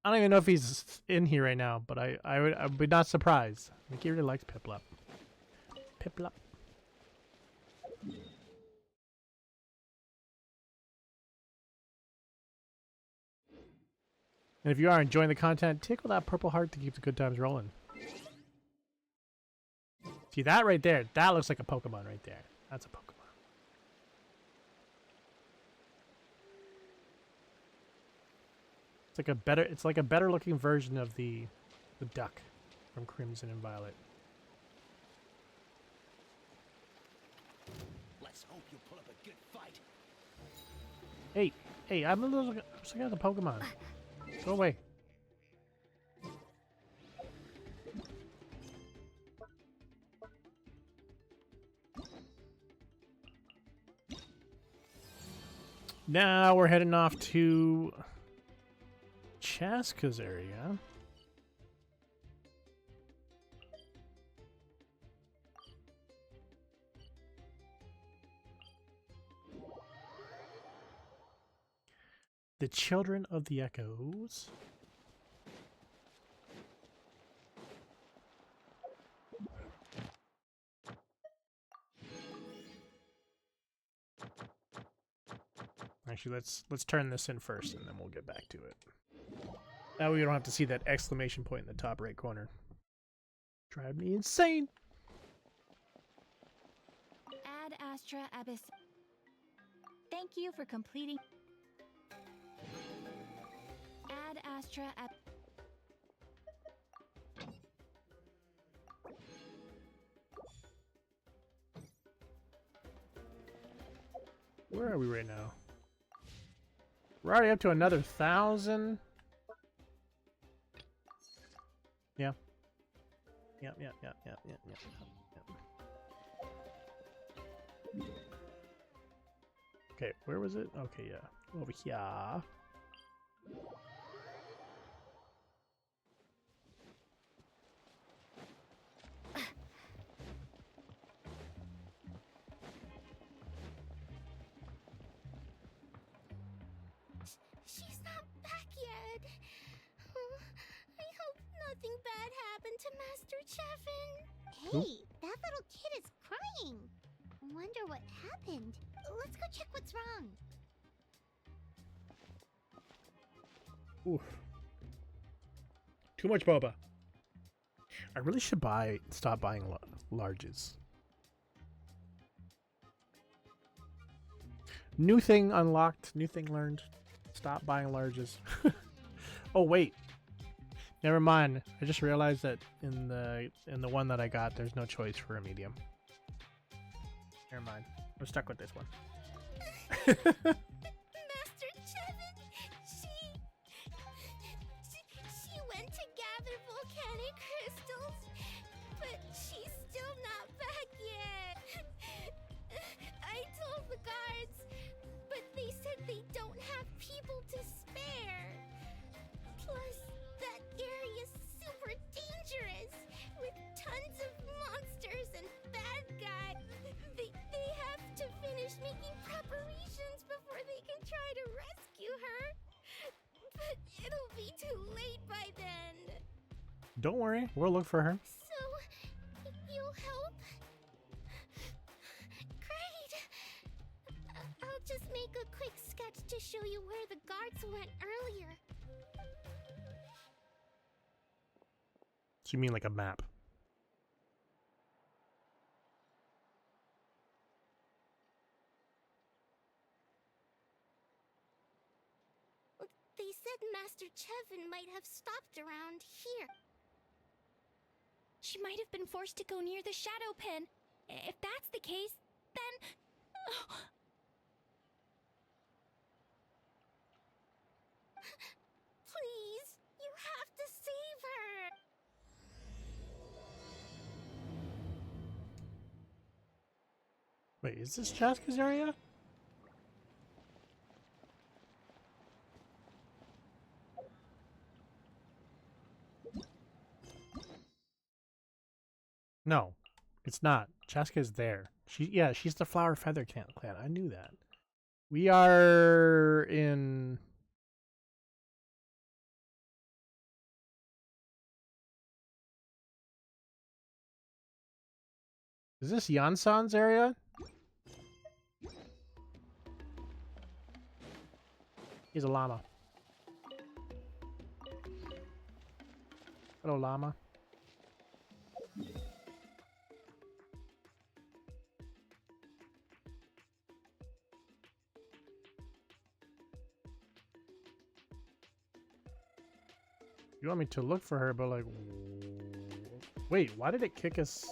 I don't even know if he's in here right now, but I'd be not surprised. I think he really likes Piplup. Piplup. And if you are enjoying the content, tickle that purple heart to keep the good times rolling. See that right there? That looks like a Pokemon right there. That's a Pokemon. It's like a better looking version of the duck from Crimson and Violet. Let's hope you pull up a good fight. Hey, I'm looking at the Pokemon. Go away. Now we're heading off to Chaska's area. The Children of the Echoes. Actually, let's turn this in first, and then we'll get back to it. That way we don't have to see that exclamation point in the top right corner. Drive me insane. Ad Astra Abyss. Thank you for completing. Ad Astra Ab. Where are we right now? We're already up to another 1,000. Yeah. Yep. Okay, where was it? Okay, yeah. Over here. She's not back yet. Oh, I hope nothing bad happened to Master Cheffin. Hey, that little kid is crying. Wonder what happened. Let's go check what's wrong. Oof. Too much boba. I really should stop buying larges. New thing unlocked, new thing learned. Stop buying larges. Oh wait. Never mind. I just realized that in the one that I got, there's no choice for a medium. Never mind. We're stuck with this one. Master Cheffin, she went to gather volcanic crystals, but she's still not back yet. I told the guards, but they said they don't have people to spare. Plus, that area's super dangerous, with tons of monsters and bad guys. They have to finish making preparations before they can try to rescue her. But it'll be too late by then. Don't worry, we'll look for her. So, you'll help? Great! I'll just make a quick sketch to show you where the guards went earlier. So you mean like a map? They said Master Cheffin might have stopped around here. She might have been forced to go near the shadow pen. If that's the case, then... Please, you have to save her. Wait, is this Chaska's area? No, it's not. Chaska is there. She's the Flower Feather clan. I knew that. We are in... Is this Yansan's area? He's a llama. Hello, llama. You want me to look for her, but like... Wait, why did it kick us?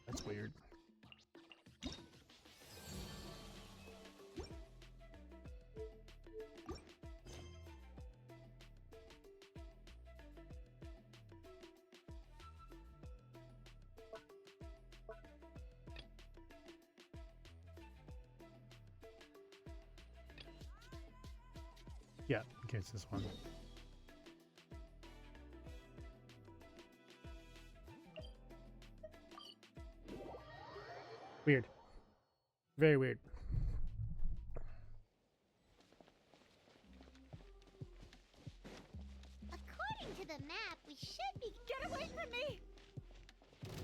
That's weird. Yeah, in case this one. Weird. Very weird. According to the map, we should be. Get away from me!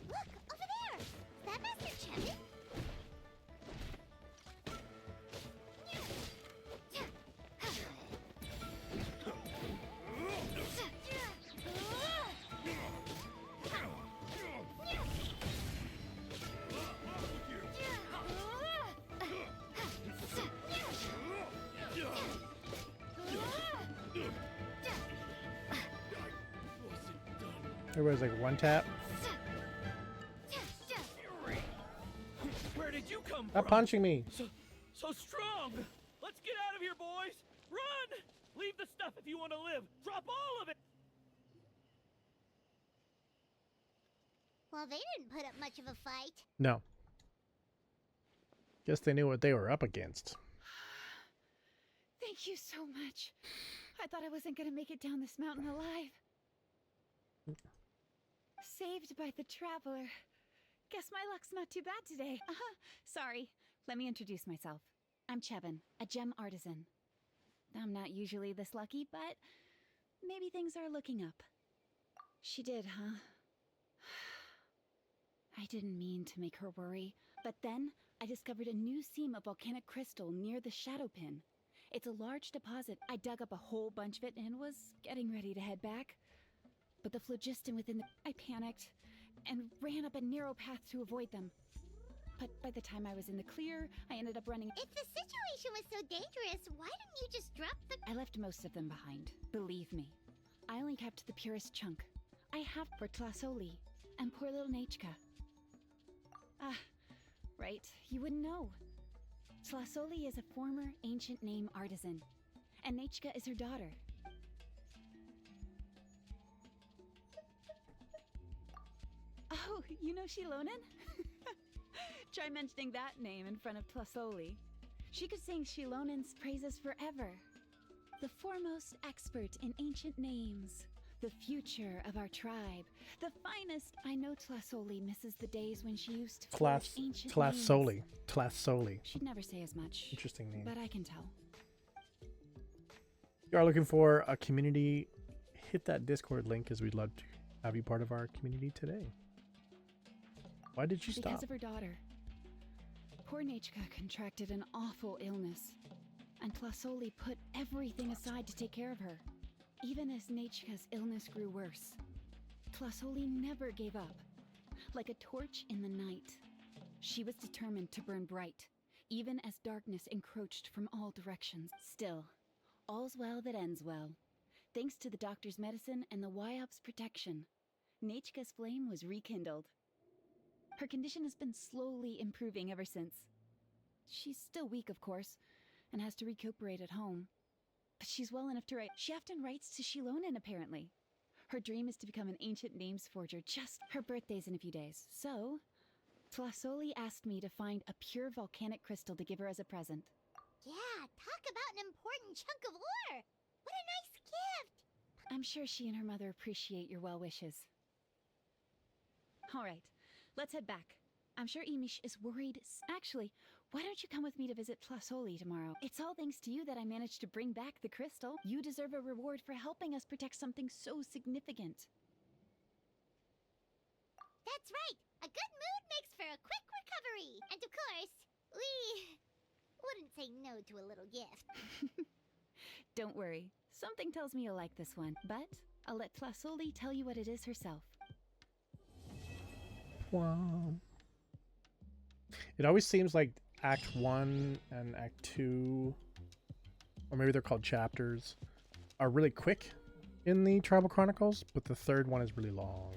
Look, over there! Is that Master Chevy? Everybody's like one tap. Where did you come Stop punching me. So strong! Let's get out of here, boys! Run! Leave the stuff if you want to live! Drop all of it! Well, they didn't put up much of a fight. No. Guess they knew what they were up against. Thank you so much. I thought I wasn't gonna make it down this mountain alive. Saved by the traveler. Guess my luck's not too bad today. Sorry. Let me introduce myself. I'm Chevin, a gem artisan. I'm not usually this lucky, but maybe things are looking up. She did, huh? I didn't mean to make her worry, but then I discovered a new seam of volcanic crystal near the Shadow Pin. It's a large deposit. I dug up a whole bunch of it and was getting ready to head back. But the phlogiston within the... I panicked and ran up a narrow path to avoid them. But by the time I was in the clear, I ended up running... If the situation was so dangerous, why didn't you just drop the... I left most of them behind, believe me. I only kept the purest chunk. I have for Tlasoli and poor little Nechka. Ah, right, you wouldn't know. Tlasoli is a former ancient name artisan, and Nechka is her daughter. Oh, you know Shilonen? Try mentioning that name in front of Tlasoli. She could sing Shilonen's praises forever. The foremost expert in ancient names. The future of our tribe. The finest. I know Tlasoli misses the days when she used to forge ancient names. Tlasoli. She'd never say as much. Interesting name. But I can tell. If you are looking for a community, hit that Discord link because we'd love to have you part of our community today. Why did you stop? Because of her daughter. Poor Nechka contracted an awful illness, and Tlasoli put everything aside to take care of her. Even as Nechka's illness grew worse, Tlasoli never gave up. Like a torch in the night, she was determined to burn bright, even as darkness encroached from all directions. Still, all's well that ends well. Thanks to the doctor's medicine and the YOP's protection, Nechka's flame was rekindled. Her condition has been slowly improving ever since. She's still weak, of course, and has to recuperate at home. But she's well enough to write. She often writes to Shilonen, apparently. Her dream is to become an ancient names forger. Just her birthday's in a few days. So, Tlasoli asked me to find a pure volcanic crystal to give her as a present. Yeah, talk about an important chunk of ore! What a nice gift! I'm sure she and her mother appreciate your well wishes. All right, let's head back. I'm sure Emish is worried. Actually, why don't you come with me to visit Tlasoli tomorrow? It's all thanks to you that I managed to bring back the crystal. You deserve a reward for helping us protect something so significant. That's right! A good mood makes for a quick recovery! And of course, we wouldn't say no to a little gift. Don't worry. Something tells me you'll like this one. But I'll let Tlasoli tell you what it is herself. Wow. It always seems like Act 1 and Act 2, or maybe they're called chapters, are really quick in the Tribal Chronicles, but the third one is really long.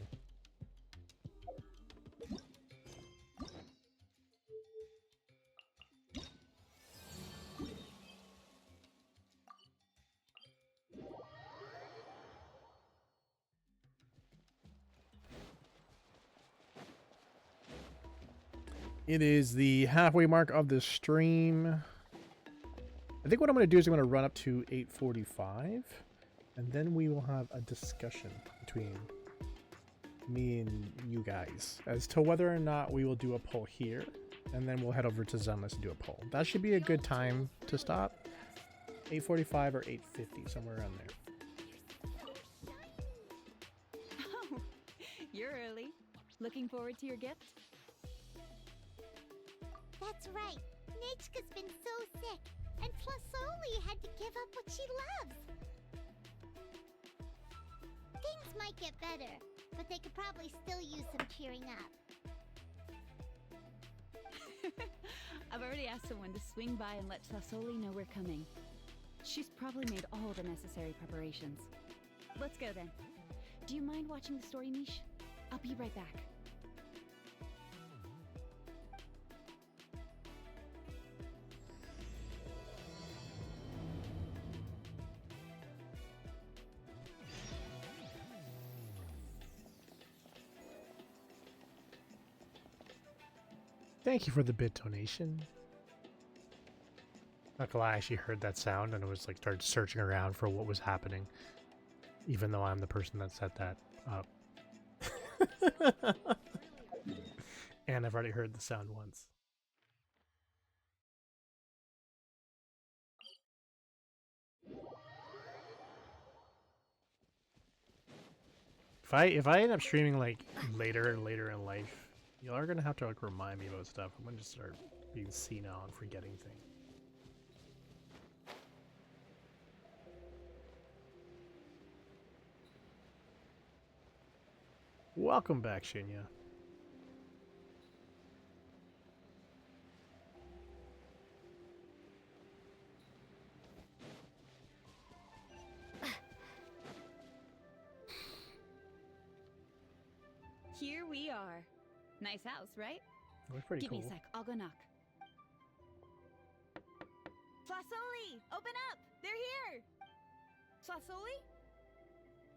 It is the halfway mark of the stream. I think what I'm going to do is I'm going to run up to 8:45, and then we will have a discussion between me and you guys as to whether or not we will do a poll here, and then we'll head over to Zenless and do a poll. That should be a good time to stop. 8:45 or 8:50, somewhere around there. Oh, you're early. Looking forward to your gift? That's right. Nechka's been so sick, and Plasoli had to give up what she loves. Things might get better, but they could probably still use some cheering up. I've already asked someone to swing by and let Plasoli know we're coming. She's probably made all the necessary preparations. Let's go then. Do you mind watching the story, Mish? I'll be right back. Thank you for the bit donation. Not gonna lie, I actually heard that sound and it was like started searching around for what was happening, even though I'm the person that set that up. And I've already heard the sound once. If I end up streaming like later and later in life, y'all are gonna have to like remind me about stuff. I'm gonna just start being senile and forgetting things. Welcome back, Shinya. Here we are. Nice house, right? That was pretty Give cool. me a sec. I'll go knock. Plasoli! Open up! They're here! Plasoli?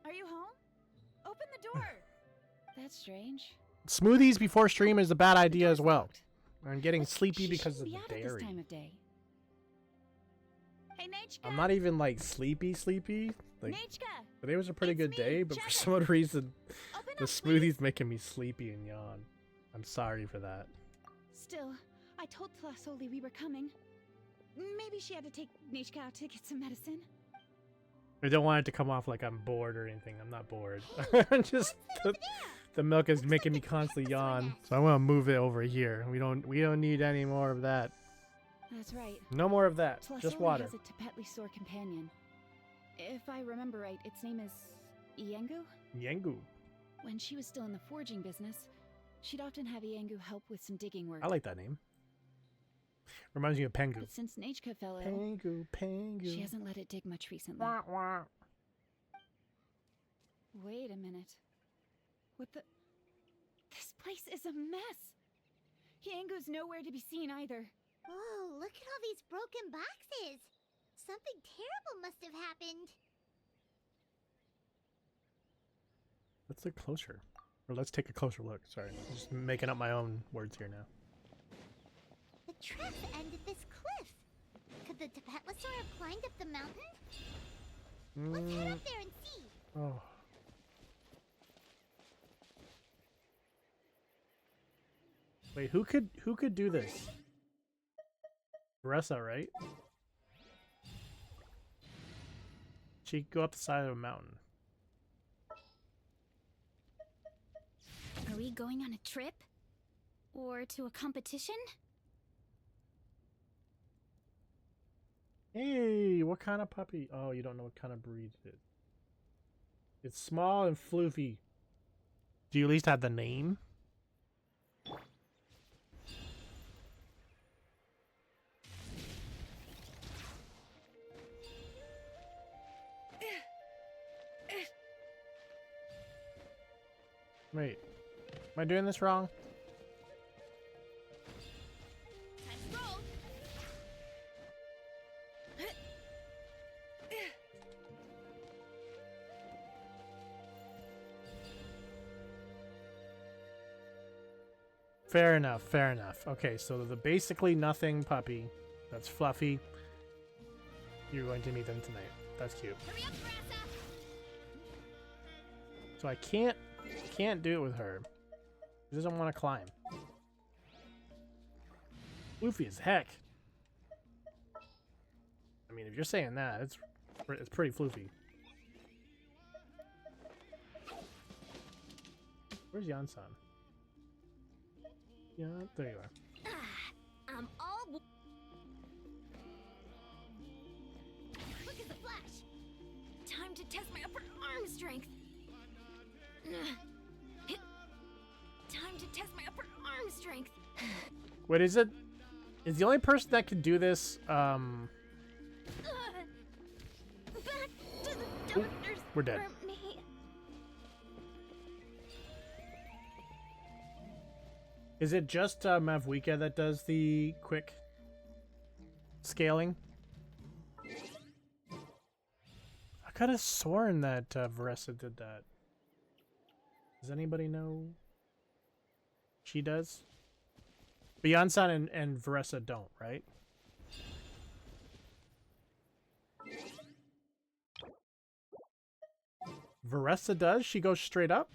Are you home? Open the door! That's strange. Smoothies before stream is a bad idea as well. Locked. I'm getting Look, sleepy she because of shouldn't the be out at this dairy. time of day. Hey, Nechka! I'm not even like sleepy. Like Nechka! today was a pretty It's good me, day, but for Chaka. some odd reason, Open the up, smoothie's making me sleepy and yawn. I'm sorry for that. Still, I told Plasoli we were coming. Maybe she had to take Nechka out to get some medicine. I don't want it to come off like I'm bored or anything. I'm not bored. I'm just the milk is making me constantly yawn, so I want to move it over here. We don't need any more of that. That's right. No more of that. Just Plasoli water. has a Tepetli-Sor companion. If I remember right, its name is Iengu? Yengu. When she was still in the forging business, she'd often have Iengu help with some digging work. I like that name. Reminds me of Pengu. But since Nechka fell ill, Pengu. she hasn't let it dig much recently. Wait a minute. What the... This place is a mess! Iengu's nowhere to be seen either. Oh, look at all these broken boxes. Something terrible must have happened. Let's look closer. Or let's take a closer look. Sorry. I'm just making up my own words here now. The trap ended this cliff. Could the Tepetli-Sor have climbed up the mountain? Let's head up there and see. Oh. Wait, who could do this? Ressa, right? She could go up the side of a mountain. Are we going on a trip? Or to a competition? Hey, what kind of puppy? Oh, you don't know what kind of breed it is. It's small and floofy. Do you at least have the name? Wait, am I doing this wrong? Time to roll! Fair enough, fair enough. Okay, so the basically nothing puppy that's fluffy You're going to meet them tonight. That's cute. Hurry up, Brassa! So I can't do it with her. She doesn't want to climb. Floofy as heck. I mean, if you're saying that, it's pretty floofy. Where's Yansan? Yeah, there you are. I'm all. Quick as a flash. Time to test my upper arm strength. Time to test my upper arm strength. Wait, is the only person that can do this, Back to the doctors. we're dead. For me. Is it just Mavwika that does the quick scaling? I could have sworn that Veressa did that. Does anybody know? She does? But Yansan and Veressa don't, right? Veressa does? She goes straight up?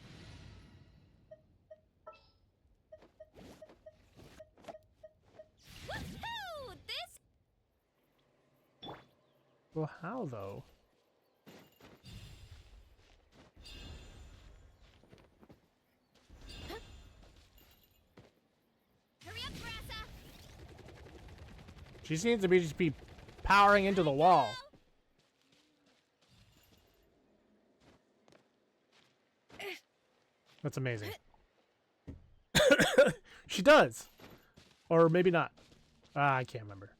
Woohoo! This. Well, how though? Hurry up, Brassa! She seems to be just be powering into the wall. That's amazing. She does. Or maybe not. I can't remember.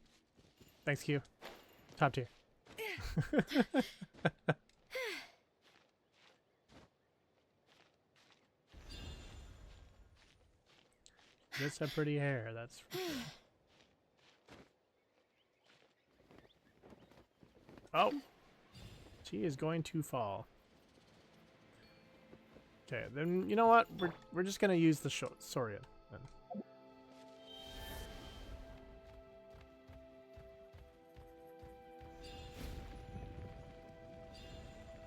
Thanks, Q. Top tier. Just have pretty hair, that's for sure. Oh! She is going to fall. Okay, then you know what? We're just gonna use the Saurian then.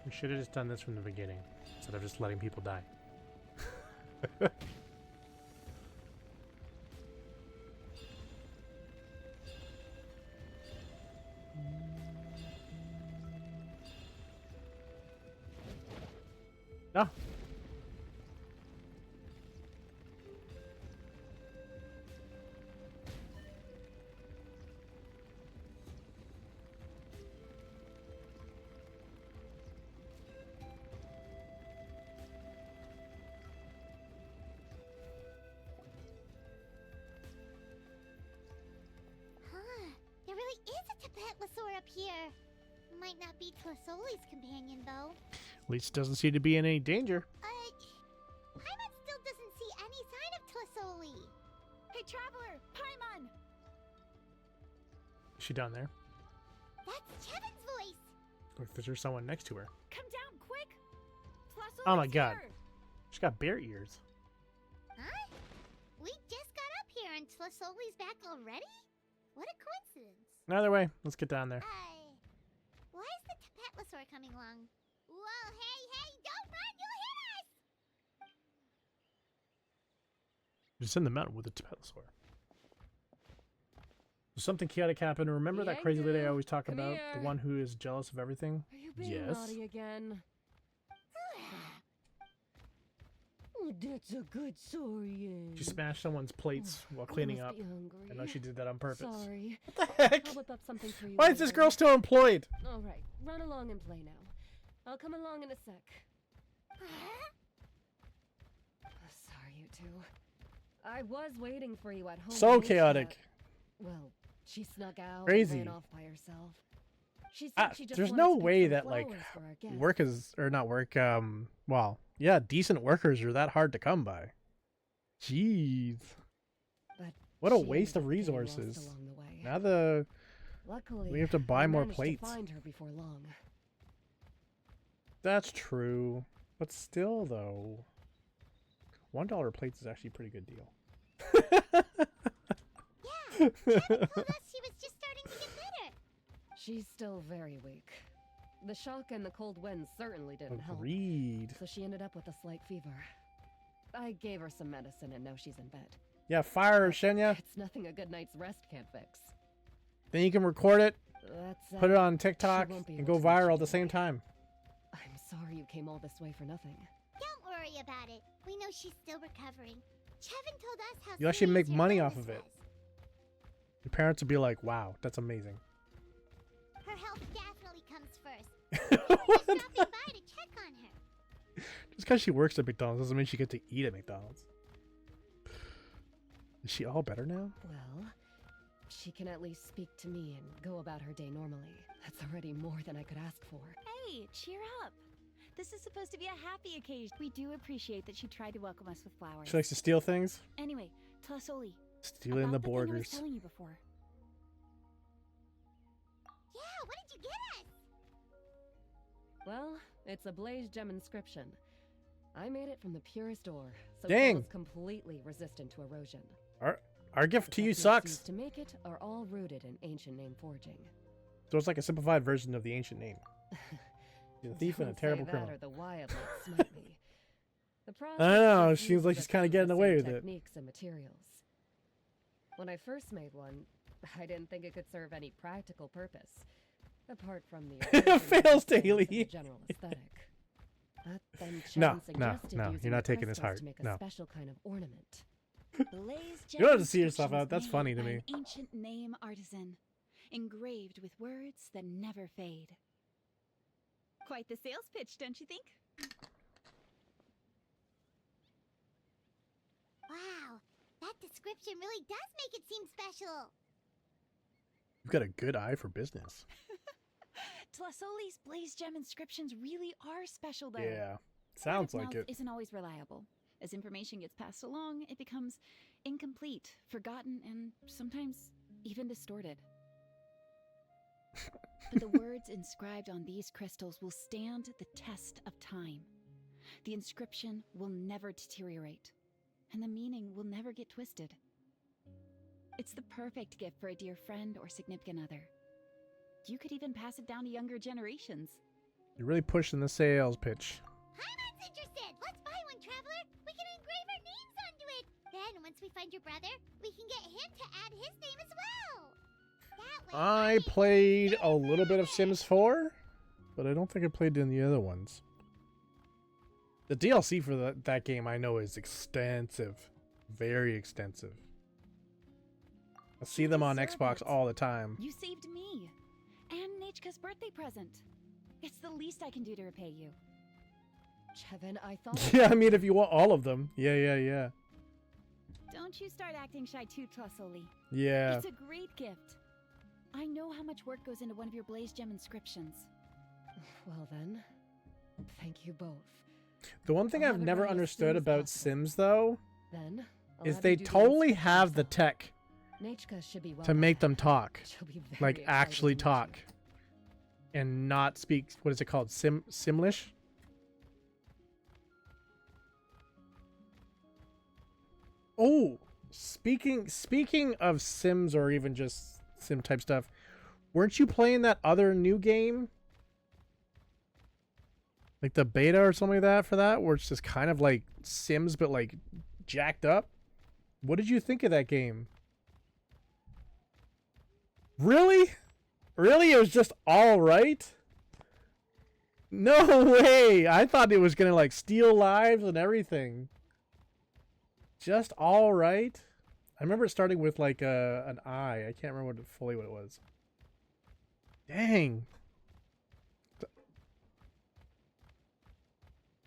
We should have just done this from the beginning instead of just letting people die. No. There really is a Tepetlosaur up here. Might not be Tlasoli's companion, though. At least it doesn't seem to be in any danger. Paimon still doesn't see any sign of Tlasoli. Hey, Traveler! Paimon! Is she down there? That's Chevin's voice. Or is there someone next to her? Come down, quick! Tlasoli's Oh my god. here. She's got bear ears. Huh? We just got up here and Tlasoli's back already? What a coincidence. Either way, let's get down there. Why is the Tepetlosaur coming along? Whoa, hey, don't run, you'll hit us! Just in the mountain with a Tepetlosaur. There's something chaotic happened. Remember that crazy lady I always talk Come about? here. The one who is jealous of everything? Are you being Yes. naughty again? Oh, that's a good Saurian. She smashed someone's plates while cleaning up. Hungry. I know she did that on purpose. Sorry. What the heck? I'll whip up something for you. Why is this later. girl still employed? All right, run along and play now. I'll come along in a sec. Sorry, you two. I was waiting for you at home. So when you chaotic. got- Well, she snuck out Crazy. and ran off by herself. She said she just There's wanted no to pick way some that like flowers for our guests. workers or not work. Well, yeah, decent workers are that hard to come by. Jeez, But what a she waste of ended up getting lost resources. along the way. Now Luckily, we have to buy I more managed plates. To find her before long. That's true, but still though, $1 plates is actually a pretty good deal. Yeah, Chevin told us she was just starting to get better. She's still very weak. The shock and the cold winds certainly didn't help. Agreed. So she ended up with a slight fever. I gave her some medicine and now she's in bed. Yeah, fire her, Shenya. It's nothing a good night's rest can't fix. Then you can record it, That's put it on she TikTok, won't be and able go to reach viral you at the same today. time. I'm sorry you came all this way for nothing. Don't worry about it. We know she's still recovering. Chevin told us how You actually serious make your money illness off of it. was. Your parents would be like, wow, that's amazing. Her health definitely comes first. We were just stopping by to check on her. Just because she works at McDonald's doesn't mean she gets to eat at McDonald's. Is she all better now? Well, she can at least speak to me and go about her day normally. That's already more than I could ask for. Hey, cheer up. This is supposed to be a happy occasion. We do appreciate that she tried to welcome us with flowers. She likes to steal things? Anyway, Tlasoli. Stealing the about thing I was burgers. telling you before. Yeah, what did you get us? Well, it's a blaze gem inscription. I made it from the purest ore, so Dang. it's completely resistant to erosion. Our gift The to you techniques sucks. used to make it are all rooted in ancient name forging. So it's like a simplified version of the ancient name. She's a thief and a Don't terrible say criminal. that or the wild might smite me. The process I know, just seems like uses she's kinda a few getting of the away same with it. techniques and materials. When I first made one, I didn't think it could serve any practical purpose, apart from the It fails appearance daily. and the general aesthetic. But then No, Chevin suggested no, using you're not the taking this crystals hard. to make a No. special kind of ornament. Blaze You don't have to gem see yourself out. inscriptions That's made funny to by me. An ancient name artisan, engraved with words that never fade. Quite the sales pitch, don't you think? Wow, that description really does make it seem special. You've got a good eye for business. Tlasoli's blaze gem inscriptions really are special, though. Yeah, Word sounds of like mouth it. Isn't always reliable. As information gets passed along, it becomes incomplete, forgotten, and sometimes even distorted. But the words inscribed on these crystals will stand the test of time. The inscription will never deteriorate, and the meaning will never get twisted. It's the perfect gift for a dear friend or significant other. You could even pass it down to younger generations. You're really pushing the sales pitch. Paimon's interested. Let's buy one, Traveler. We can engrave our names onto it. Then, once we find your brother, we can get him to add his name as well. That way, our I names played will a stay little bit of forever. Sims 4, but I don't think I played in the other ones. The DLC for that game I know is extensive. Very extensive. I see them on deserve Xbox it. all the time. You saved me. And Nechka's birthday present. It's the least I can do to repay you. Chevin, I thought. Yeah, I mean, if you want all of them. Yeah. Don't you start acting shy too, Tlasoli. Yeah. It's a great gift. I know how much work goes into one of your blaze gem inscriptions. Well then, thank you both. The one thing I'll I've have it never ready as understood soon as about possible. Sims, though, Then I'll is have they you do the totally inscription have the yourself. tech Nechka should be well to make ahead. them talk. She'll be very Like, excited actually to meet you. talk. And not speak, what is it called? Simlish? Oh, speaking of Sims or even just Sim type stuff, weren't you playing that other new game? Like the beta or something like that for that, where it's just kind of like Sims but like jacked up? What did you think of that game? Really? Really? It was just all right? No way! I thought it was gonna like steal lives and everything. Just all right? I remember it starting with like an I. I can't remember fully what it was. Dang.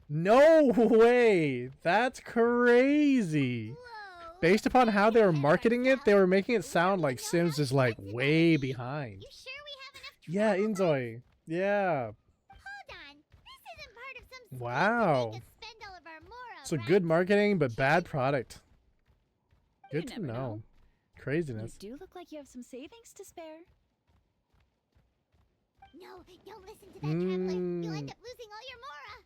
No way! That's crazy. Whoa, Based upon how they were ahead of marketing it, they ourselves. were making it sound We like know how Sims is like expensive way it is. behind. You sure we have enough Yeah, travel Inzoi. Yeah. Hold on. This isn't part of some scheme to Wow. make us spend all of our mora, So right? good marketing, but bad product. You Good to never know. You Craziness. do look like you have some savings to spare. No, don't listen to that, Traveler. You'll end Mm. up losing all your mora.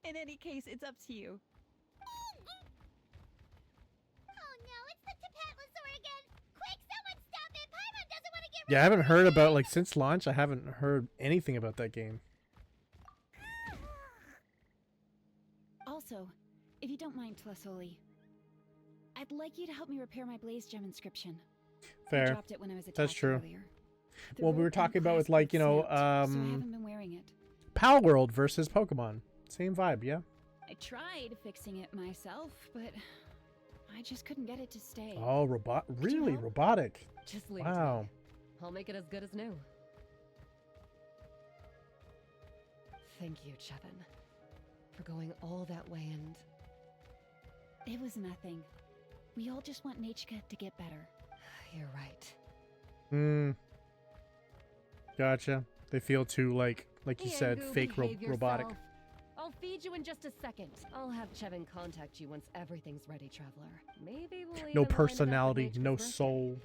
In any case, it's up to you. Oh no, it's the Tapatlasaur again. Quick, someone stop it. Paimon doesn't Yeah, I haven't heard about, like, since launch, I haven't heard anything about that game. Also, if you don't mind, Tlasoli, I'd like you to help me repair my Blaze Gem inscription. I Fair. dropped it when I was attacked That's true. earlier. The Well, we were rope talking and about with, clasp like, had you know, snapped, so I haven't been wearing it. Pal World versus Pokemon. Same vibe, yeah? I tried fixing it myself, but I just couldn't get it to stay. Oh, really? help? Robotic. Just leave it to Wow. me. I'll make it as good as new. Thank you, Chevin, for going all that way and... It was nothing. We all just want Nachika to get better. You're right. Hmm. Gotcha. They feel too, like you said, Angu, fake behave robotic. yourself. I'll feed you in just a second. I'll have Chevin contact you once everything's ready, Traveler. Maybe we'll even No line it up with personality, Nature's no birthday. soul.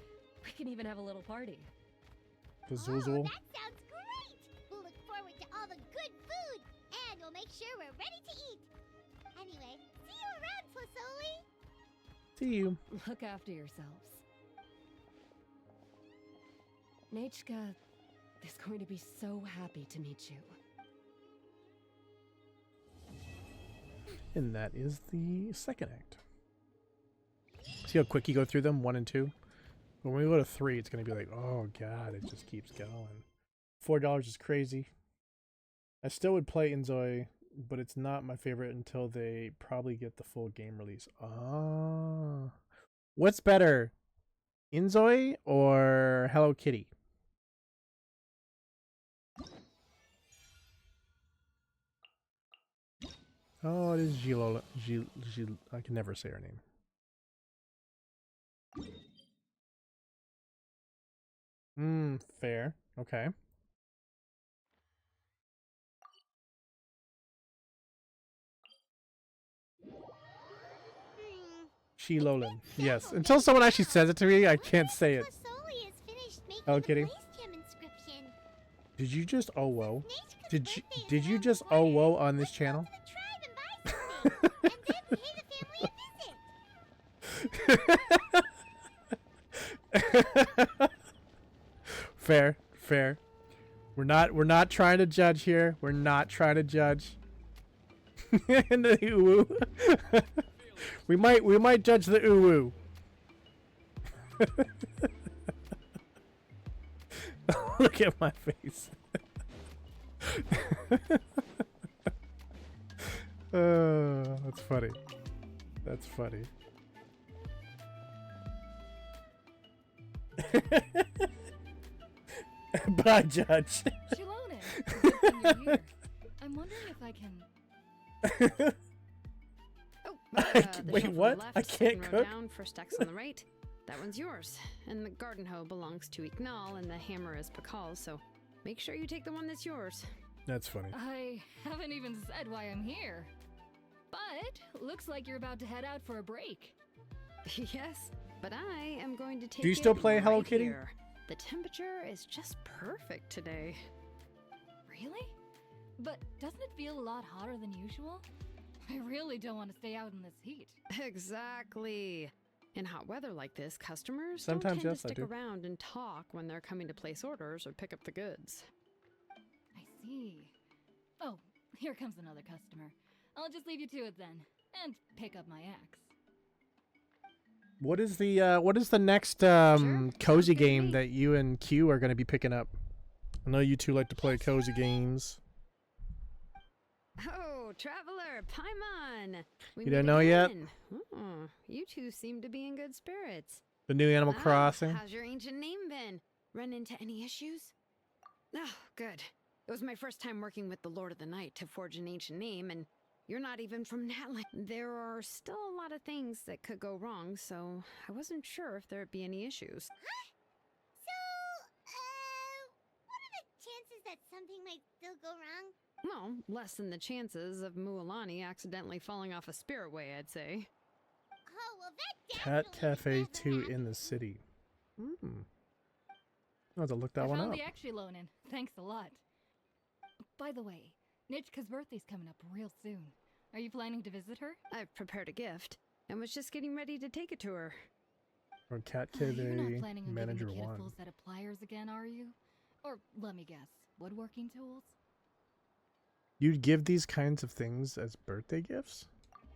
We can even have a little party. Oh, Fazoozle. that sounds great! We'll look forward to all the good food, and we'll make sure we're ready to eat. Anyway, see you around, Tlasoli. See you. Look after yourselves. Nachika is going to be so happy to meet you. And that is the second act. See how quick you go through them, 1 and 2? But when we go to 3, it's going to be like, oh god, it just keeps going. $4 is crazy. I still would play Inzoi, but it's not my favorite until they probably get the full game release. Ah. What's better? Inzoi or Hello Kitty? Oh, it is Gilola. I can never say her name. Fair. Okay. Shilolan. Yes. Until someone actually says it to me, I can't say it. Tlasoli is finished making Hello, the Kitty. Blaze Gem inscription. Did you just oh whoa? Nachika's Did birthday you is did you around just the oh corner. whoa on this Let's go channel? to the tribe and buy something, and then pay the family a visit. Fair, fair. We're not trying to judge here. We're not trying to judge. And the uwu. we might judge the uwu. Look at my face. That's funny. That's funny. But I judge. Shilonen, good thing you're here. I'm wondering if I can... Oh, the Wait, shelf on the what? left, I second can't row cook? down, first X on the right. That one's yours. And the garden hoe belongs to Ignal, and the hammer is Pakal's, so make sure you take the one that's yours. That's funny. I haven't even said why I'm here. But looks like you're about to head out for a break. Yes, but I am going to take Do you still it play Hello right Kitty? here. The temperature is just perfect today. Really? But doesn't it feel a lot hotter than usual? I really don't want to stay out in this heat. Exactly. In hot weather like this, customers Sometimes, don't tend yes, to I stick do. around and talk when they're coming to place orders or pick up the goods. I see. Oh, here comes another customer. I'll just leave you to it then, and pick up my axe. What is the next Sure, cozy sounds good to game me. that you and Q are going to be picking up? I know you two like to play cozy games. Oh, Traveler, Paimon! We You meet don't know yet? again. Oh, you two seem to be in good spirits. The new Animal Ah, Crossing. How's your ancient name been? Run into any issues? Oh, good. It was my first time working with the Lord of the Night to forge an ancient name, and you're not even from Natlan. There are still a lot of things that could go wrong, so I wasn't sure if there'd be any issues. So, what are the chances that something might still go wrong? Well, less than the chances of Mualani accidentally falling off a spiritway, I'd say. Oh, well, that Cat definitely Cafe doesn't 2 happen. in the city. I'll have to look that I one found up. the axe, Shilonen. Thanks a lot. By the way, Nichka's birthday's coming up real soon. Are you planning to visit her? I've prepared a gift, and was just getting ready to take it to her. Or Cat You're not Kitty planning on Manager giving the kid a 1. full set of pliers again, are you? Or let me guess, woodworking tools? You'd give these kinds of things as birthday gifts?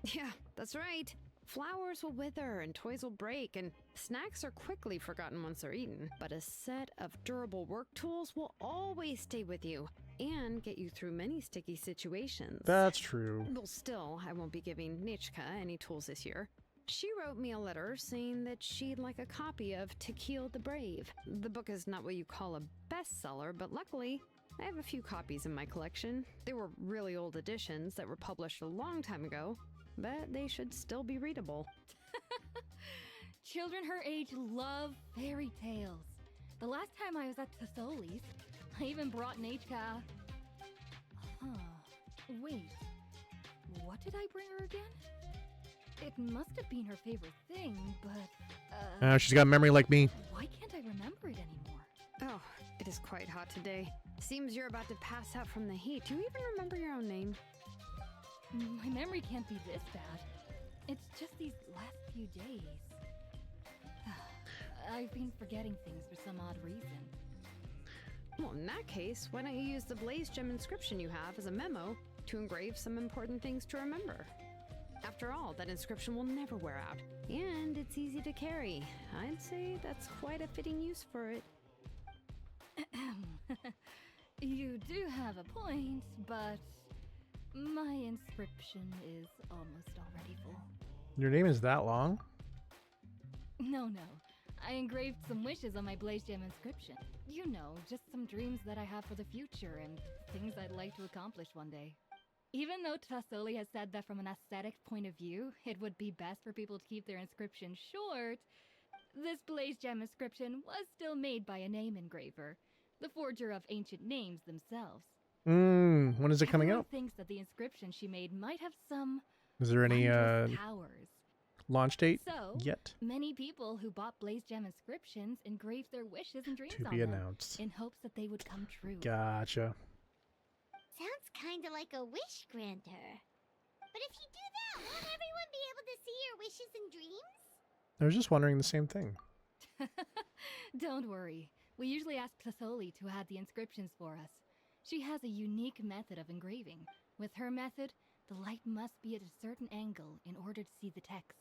Yeah, that's right. Flowers will wither and toys will break, and snacks are quickly forgotten once they're eaten. But a set of durable work tools will always stay with you and get you through many sticky situations. That's true. Well, still, I won't be giving Nichka any tools this year. She wrote me a letter saying that she'd like a copy of To Kill the Brave. The book is not what you call a bestseller, but luckily, I have a few copies in my collection. They were really old editions that were published a long time ago, but they should still be readable. Children her age love fairy tales. The last time I was at Thesoli's, I even brought Nachka. Wait. What did I bring her again? It must have been her favorite thing, but... She's got a memory like me. Why can't I remember it anymore? Oh, it is quite hot today. Seems you're about to pass out from the heat. Do you even remember your own name? My memory can't be this bad. It's just these last few days. I've been forgetting things for some odd reason. Well, in that case, why don't you use the Blaze Gem inscription you have as a memo to engrave some important things to remember? After all, that inscription will never wear out, and it's easy to carry. I'd say that's quite a fitting use for it. You do have a point, but my inscription is almost already full. Your name is that long? No. I engraved some wishes on my Blaze Gem inscription. You know, just some dreams that I have for the future and things I'd like to accomplish one day. Even though Thesoli has said that from an aesthetic point of view, it would be best for people to keep their inscription short, this Blaze Gem inscription was still made by a name engraver, the forger of ancient names themselves. When is it coming Everyone out? thinks that the inscription she made might have some Is there any wondrous powers. launch date So, yet? many people who bought Blaze Gem inscriptions engraved their wishes and dreams To on be them announced. in hopes that they would come true. Gotcha. Sounds kinda like a wish granter. But if you do that, won't everyone be able to see your wishes and dreams? I was just wondering the same thing. Don't worry. We usually ask Thesoli to add the inscriptions for us. She has a unique method of engraving. With her method, the light must be at a certain angle in order to see the text.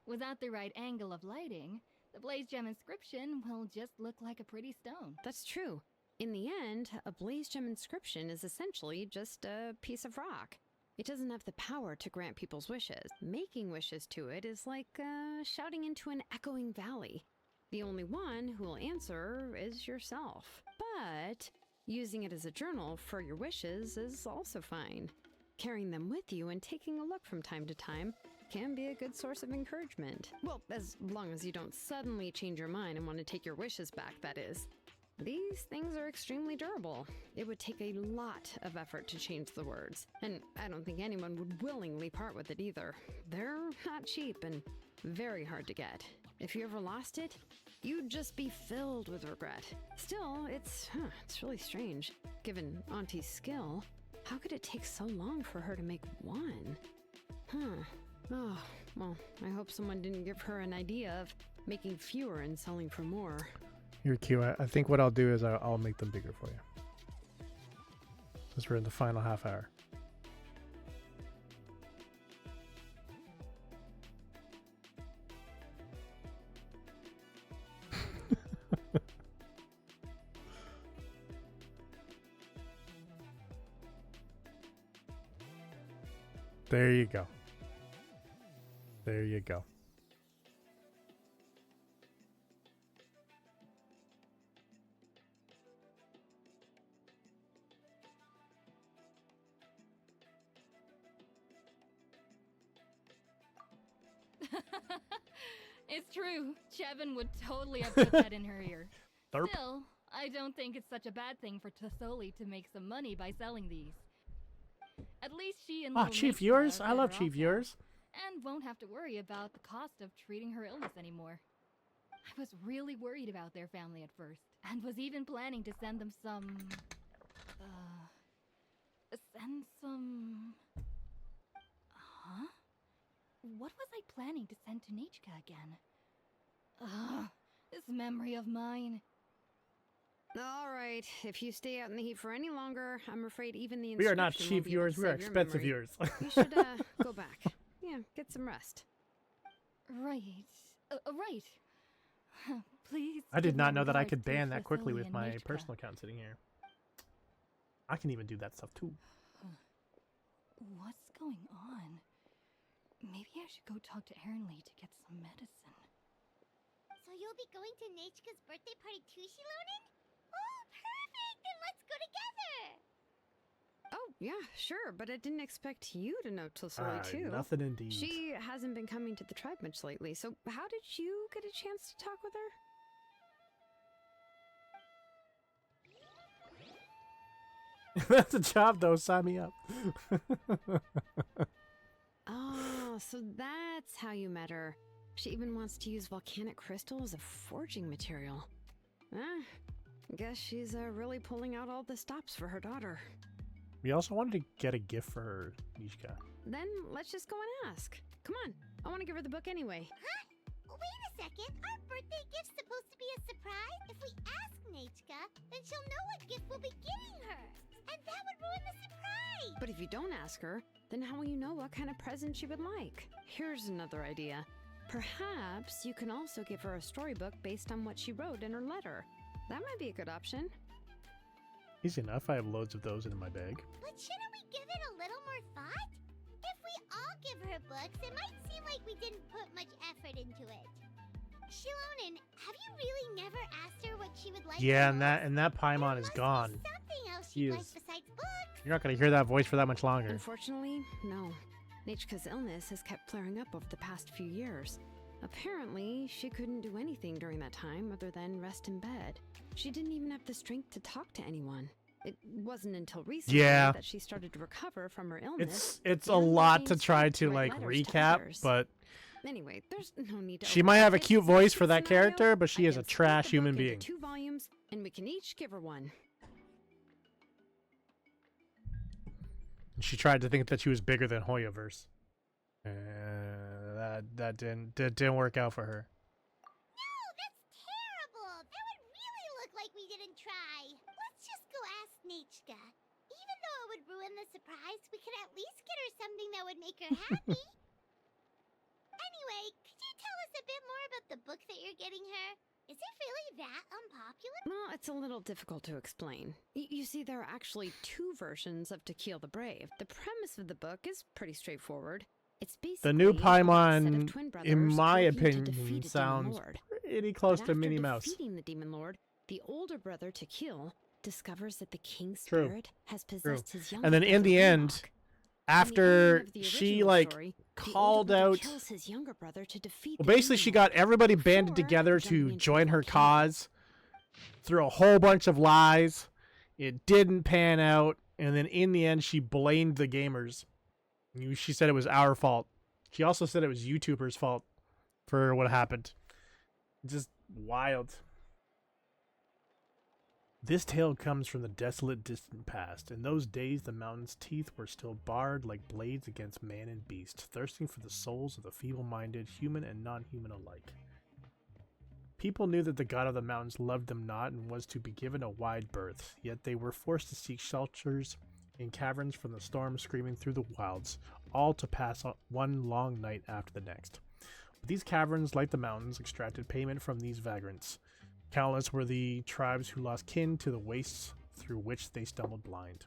Without the right angle of lighting, the Blaze Gem inscription will just look like a pretty stone. That's true. In the end, a Blaze Gem inscription is essentially just a piece of rock. It doesn't have the power to grant people's wishes. Making wishes to it is like shouting into an echoing valley. The only one who will answer is yourself. But using it as a journal for your wishes is also fine. Carrying them with you and taking a look from time to time can be a good source of encouragement. Well, as long as you don't suddenly change your mind and want to take your wishes back, that is. These things are extremely durable. It would take a lot of effort to change the words, and I don't think anyone would willingly part with it either. They're not cheap and very hard to get. If you ever lost it, you'd just be filled with regret. Still, it's really strange. Given Auntie's skill, how could it take so long for her to make one? Oh, well, I hope someone didn't give her an idea of making fewer and selling for more. You're cute. I think what I'll do is I'll make them bigger for you. Since we're in the final half hour. There you go. There you go. It's true. Chevin would totally have put that in her ear. Therp. Still, I don't think it's such a bad thing for Thesoli to make some money by selling these. At least she and little Chief Mishka viewers. are I love better Chief off viewers. now, and won't have to worry about the cost of treating her illness anymore. I was really worried about their family at first, and was even planning to send them some... Huh? What was I planning to send to Nichka again? Ugh, this memory of mine. All right, if you stay out in the heat for any longer, I'm afraid even the We are not inscription cheap won't be able viewers, to we are save your expensive memory. viewers. You should go back. Yeah, get some rest. Right. Right. Please. I did give not my know that I regards could to ban that quickly Vasily with and my Nichka. personal account sitting here. I can even do that stuff too. What's going on? Maybe I should go talk to Lee to get some medicine. So you'll be going to Nechka's birthday party too, Shilonen? Oh, perfect! Then let's go together! Oh, yeah, sure, but I didn't expect you to know Tlisoli too. Nothing indeed. She hasn't been coming to the tribe much lately, so how did you get a chance to talk with her? That's a job though, sign me up. Oh, so that's how you met her. She even wants to use volcanic crystal as a forging material. Guess she's really pulling out all the stops for her daughter. We also wanted to get a gift for her, Nishka. Then let's just go and ask. Come on, I want to give her the book anyway. Huh? Wait a second. Our birthday gift's supposed to be a surprise. If we ask Nechka, then she'll know what gift we'll be giving her. And that would ruin the surprise. But if you don't ask her, then how will you know what kind of present she would like? Here's another idea. Perhaps you can also give her a storybook based on what she wrote in her letter. That might be a good option. Easy enough, I have loads of those in my bag. But shouldn't we give it a little more thought? If we all give her books, it might seem like we didn't put much effort into it. Shilonen, have you really never asked her what she would like? Yeah, the and that Paimon is most? gone. Something else He she'd like is- besides books. You're not going to hear that voice for that much longer. Unfortunately, no. Nechka's illness has kept flaring up over the past few years. Apparently, she couldn't do anything during that time other than rest in bed. She didn't even have the strength to talk to anyone. It wasn't until recently Yeah. that she started to recover from her illness. It's a and lot became to try strong to write like letters to recap, others. but Anyway, there's no need to. she might have a overthink cute this voice for that scenario. character, but she I is a can split trash the book human into being. 2 volumes, and we can each give her one. She tried to think that she was bigger than Hoyoverse. That didn't work out for her. No, that's terrible. That would really look like we didn't try. Let's just go ask Nechka. Even though it would ruin the surprise, we could at least get her something that would make her happy. Anyway, could you tell us a bit more about the book that you're getting her? Is it really that unpopular? Well, it's a little difficult to explain. You see, there are actually 2 versions of To Kill the Brave. The premise of the book is pretty straightforward. It's basically The new a set of Paimon, twin brothers in my working to opinion, defeat a demon sounds lord. pretty close But to after Minnie Mouse. defeating the demon lord, the older brother To Kill discovers that the king's True. spirit has possessed his younger And then in brother, the end, Enoch. In the after ending of the she original like story, the older called brother out, kills his younger brother to defeat well, the basically demon she lord. got everybody banded Before together jumping to into join the her volcano. cause through a whole bunch of lies. It didn't pan out, and then in the end, she blamed the gamers. She said it was our fault. She also said it was YouTubers' fault for what happened. Just wild. This tale comes from the desolate, distant past. In those days, the mountain's teeth were still bared like blades against man and beast, thirsting for the souls of the feeble-minded, human and non-human alike. People knew that the god of the mountains loved them not and was to be given a wide berth, yet they were forced to seek shelters in caverns from the storm screaming through the wilds, all to pass one long night after the next. But these caverns, like the mountains, extracted payment from these vagrants. Countless were the tribes who lost kin to the wastes through which they stumbled blind.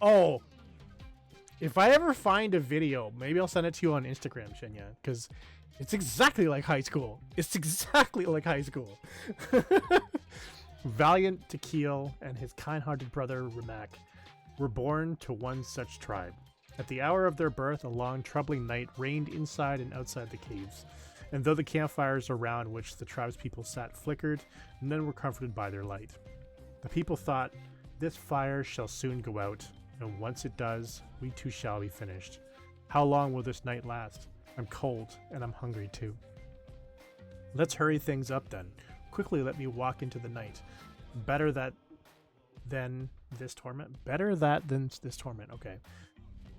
Oh! If I ever find a video, maybe I'll send it to you on Instagram, Shenya, because it's exactly like high school. It's exactly like high school. Valiant Tequil and his kind-hearted brother Rimac were born to one such tribe. At the hour of their birth, a long, troubling night reigned inside and outside the caves, and though the campfires around which the tribe's people sat flickered, none were comforted by their light. The people thought, "This fire shall soon go out, and once it does, we too shall be finished. How long will this night last? I'm cold, and I'm hungry too." Let's hurry things up then. Quickly let me walk into the night. Better that than this torment? Better that than this torment, okay.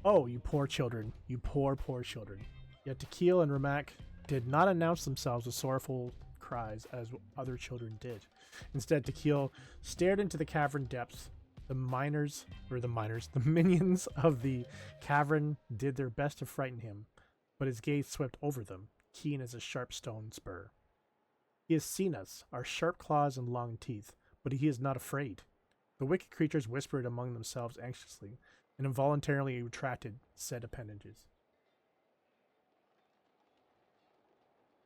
Oh, you poor children. You poor, poor children. Yet Tequil and Ramak did not announce themselves with sorrowful cries as other children did. Instead, Tequil stared into the cavern depths. The minions of the cavern did their best to frighten him, but his gaze swept over them, keen as a sharp stone spur. He has seen us, our sharp claws and long teeth, but he is not afraid. The wicked creatures whispered among themselves anxiously, and involuntarily retracted said appendages.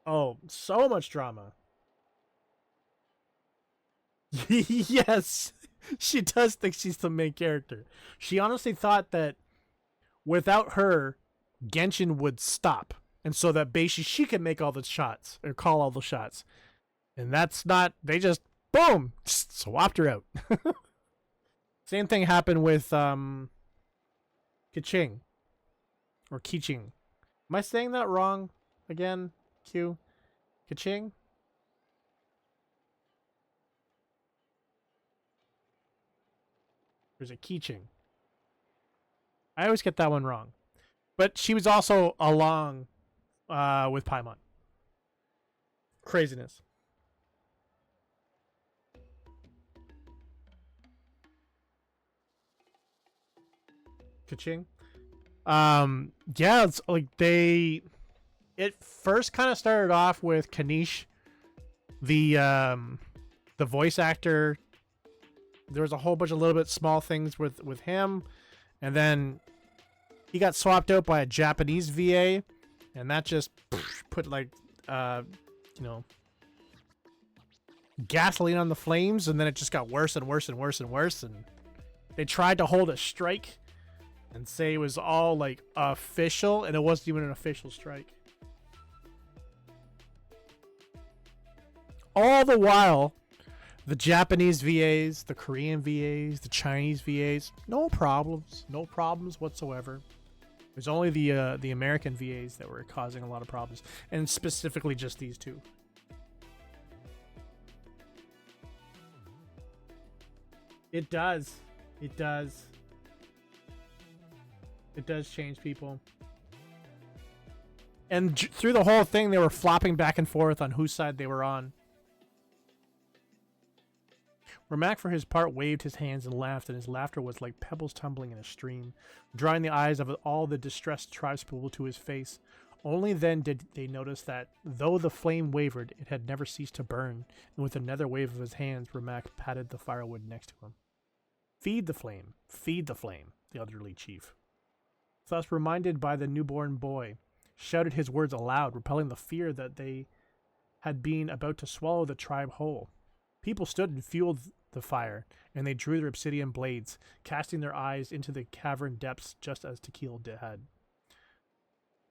Oh, so much drama. Yes, she does think she's the main character. She honestly thought that without her, Genshin would stop. And so that basically she could make all the shots, or call all the shots. And that's not, they just, boom, swapped her out. Same thing happened with Kiching. Or Kiching. Am I saying that wrong again? Q? Kiching? There's a Kiching. I always get that one wrong. But she was also along with Paimon. Craziness. Kaching. Yeah, it's like it first kind of started off with Kanish, the voice actor. There was a whole bunch of little bit small things with him, and then he got swapped out by a Japanese VA, and that just put like gasoline on the flames, and then it just got worse and worse and worse and worse, and they tried to hold a strike and say it was all like official, and it wasn't even an official strike. All the while, the Japanese VAs, the Korean VAs, the Chinese VAs, no problems whatsoever. It was only the American VAs that were causing a lot of problems, and specifically just these two. It does. It does. It does change people. And through the whole thing, they were flopping back and forth on whose side they were on. Ramak, for his part, waved his hands and laughed, and his laughter was like pebbles tumbling in a stream, drawing the eyes of all the distressed tribespeople to his face. Only then did they notice that, though the flame wavered, it had never ceased to burn, and with another wave of his hands, Ramak patted the firewood next to him. Feed the flame, the elderly chief. Thus reminded by the newborn boy, shouted his words aloud, repelling the fear that they had been about to swallow the tribe whole. People stood and fueled the fire, and they drew their obsidian blades, casting their eyes into the cavern depths just as Tequil had.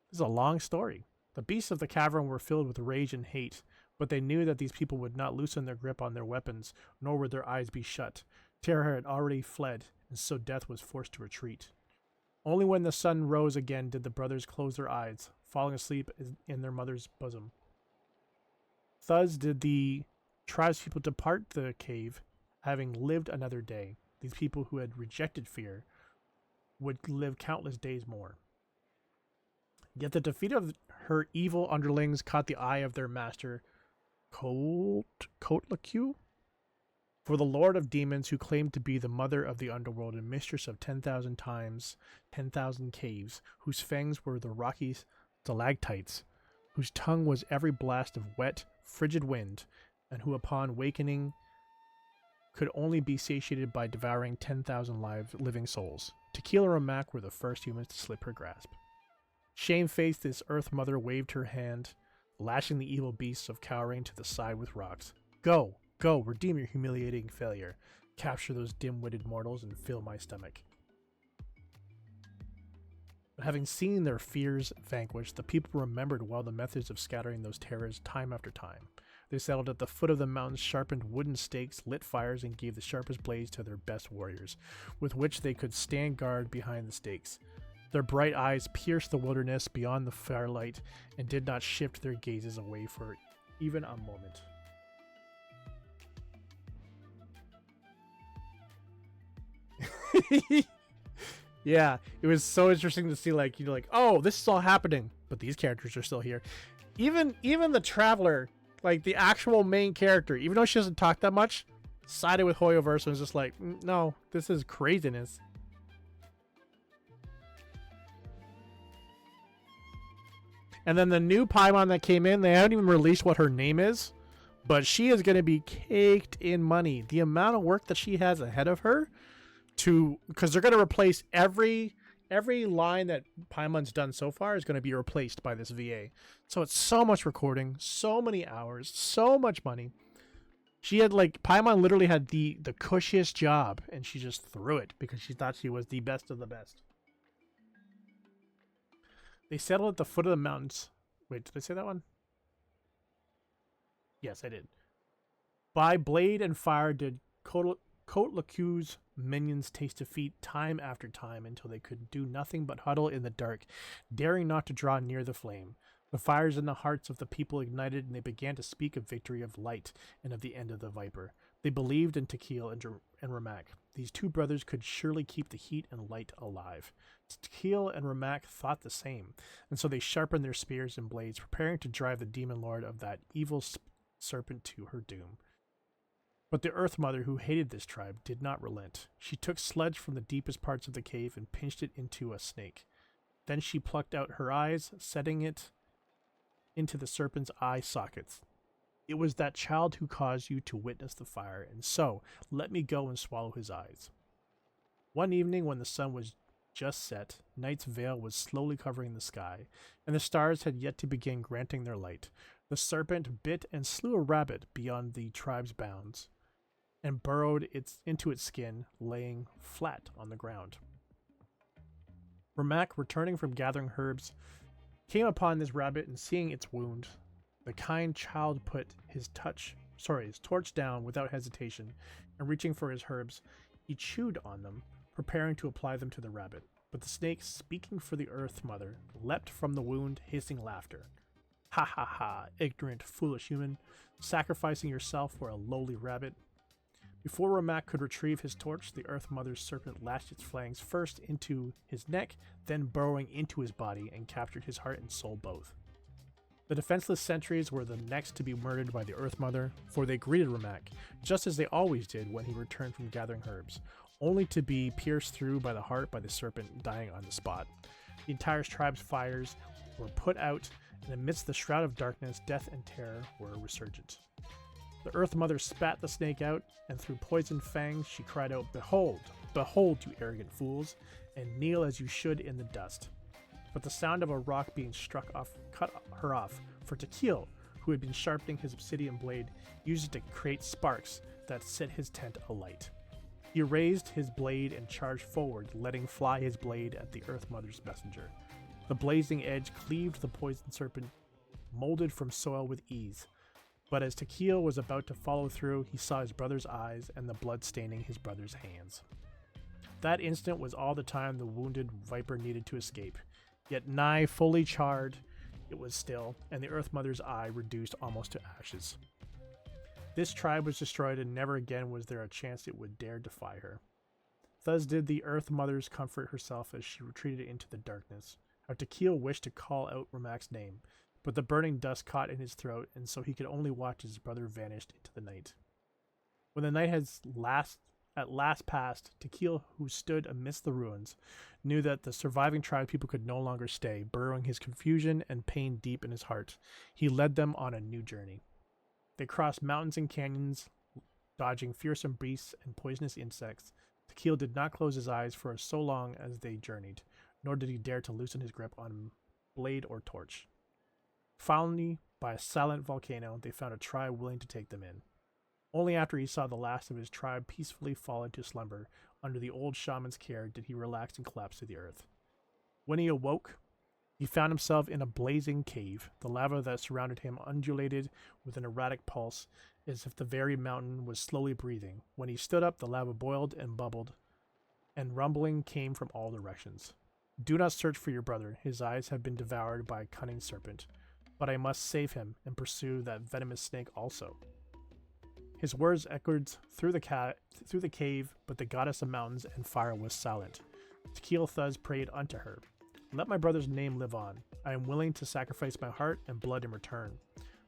This is a long story. The beasts of the cavern were filled with rage and hate, but they knew that these people would not loosen their grip on their weapons, nor would their eyes be shut. Terror had already fled, and so death was forced to retreat. Only when the sun rose again did the brothers close their eyes, falling asleep in their mother's bosom. Thus did the tribespeople depart the cave, having lived another day. These people who had rejected fear would live countless days more. Yet the defeat of her evil underlings caught the eye of their master, Kotlaku? For the lord of demons, who claimed to be the mother of the underworld and mistress of 10,000 times 10,000 caves, whose fangs were the rocky stalactites, whose tongue was every blast of wet, frigid wind, and who upon wakening could only be satiated by devouring 10,000 living souls. Tequila and Ramak were the first humans to slip her grasp. Shamefaced, this earth mother waved her hand, lashing the evil beasts of cowering to the side with rocks. Go! Go, redeem your humiliating failure. Capture those dim-witted mortals and fill my stomach. But having seen their fears vanquished, the people remembered well the methods of scattering those terrors time after time. They settled at the foot of the mountains, sharpened wooden stakes, lit fires, and gave the sharpest blades to their best warriors, with which they could stand guard behind the stakes. Their bright eyes pierced the wilderness beyond the firelight and did not shift their gazes away for even a moment. Yeah, it was so interesting to see, like, you're like, oh, this is all happening, but these characters are still here. Even the Traveler, like the actual main character, even though she doesn't talk that much, sided with Hoyoverse and was just like, no, this is craziness. And then the new Paimon that came in, they haven't even released what her name is, but she is going to be caked in money. The amount of work that she has ahead of her, because they're going to replace every line that Paimon's done so far is going to be replaced by this VA. So it's so much recording, so many hours, so much money. She had, like, Paimon literally had the cushiest job, and she just threw it because she thought she was the best of the best. They settled at the foot of the mountains. Wait, did I say that one? Yes, I did. By blade and fire did Kotlaku's minions taste defeat time after time until they could do nothing but huddle in the dark, daring not to draw near the flame. The fires in the hearts of the people ignited, and they began to speak of victory of light and of the end of the Viper. They believed in Tequil and Ramak. These two brothers could surely keep the heat and light alive. Tequil and Ramak thought the same, and so they sharpened their spears and blades, preparing to drive the demon lord of that evil serpent to her doom. But the Earth Mother, who hated this tribe, did not relent. She took sledge from the deepest parts of the cave and pinched it into a snake. Then she plucked out her eyes, setting it into the serpent's eye sockets. It was that child who caused you to witness the fire, and so let me go and swallow his eyes. One evening when the sun was just set, night's veil was slowly covering the sky, and the stars had yet to begin granting their light. The serpent bit and slew a rabbit beyond the tribe's bounds, and burrowed into its skin, laying flat on the ground. Ramak, returning from gathering herbs, came upon this rabbit, and seeing its wound, the kind child put his torch down without hesitation, and reaching for his herbs, he chewed on them, preparing to apply them to the rabbit. But the snake, speaking for the Earth Mother, leapt from the wound, hissing laughter. Ha ha ha, ignorant, foolish human, sacrificing yourself for a lowly rabbit. Before Ramak could retrieve his torch, the Earth Mother's serpent lashed its fangs first into his neck, then burrowing into his body, and captured his heart and soul both. The defenseless sentries were the next to be murdered by the Earth Mother, for they greeted Ramak, just as they always did when he returned from gathering herbs, only to be pierced through by the heart by the serpent, dying on the spot. The entire tribe's fires were put out, and amidst the shroud of darkness, death and terror were resurgent. The Earth Mother spat the snake out, and through poisoned fangs she cried out, "Behold, behold, you arrogant fools, and kneel as you should in the dust." But the sound of a rock being struck off cut her off, for Tequil, who had been sharpening his obsidian blade, used it to create sparks that set his tent alight. He raised his blade and charged forward, letting fly his blade at the Earth Mother's messenger. The blazing edge cleaved the poisoned serpent, molded from soil with ease. But as Tequil was about to follow through, he saw his brother's eyes and the blood staining his brother's hands. That instant was all the time the wounded Viper needed to escape. Yet nigh fully charred, it was still, and the Earth Mother's eye reduced almost to ashes. This tribe was destroyed, and never again was there a chance it would dare defy her. Thus did the Earth Mother's comfort herself as she retreated into the darkness. How Tequil wished to call out Ramak's name, but the burning dust caught in his throat, and so he could only watch as his brother vanished into the night. When the night had at last passed, Tequil, who stood amidst the ruins, knew that the surviving tribe people could no longer stay, burrowing his confusion and pain deep in his heart. He led them on a new journey. They crossed mountains and canyons, dodging fearsome beasts and poisonous insects. Tequil did not close his eyes for so long as they journeyed, nor did he dare to loosen his grip on blade or torch. Finally, by a silent volcano, they found a tribe willing to take them in. Only after he saw the last of his tribe peacefully fall into slumber under the old shaman's care did he relax and collapse to the earth. When he awoke, he found himself in a blazing cave. The lava that surrounded him undulated with an erratic pulse, as if the very mountain was slowly breathing. When he stood up, the lava boiled and bubbled, and rumbling came from all directions. Do not search for your brother. His eyes have been devoured by a cunning serpent. But I must save him and pursue that venomous snake also. His words echoed through the cave, but the goddess of mountains and fire was silent. Tequil thus prayed unto her, "Let my brother's name live on. I am willing to sacrifice my heart and blood in return."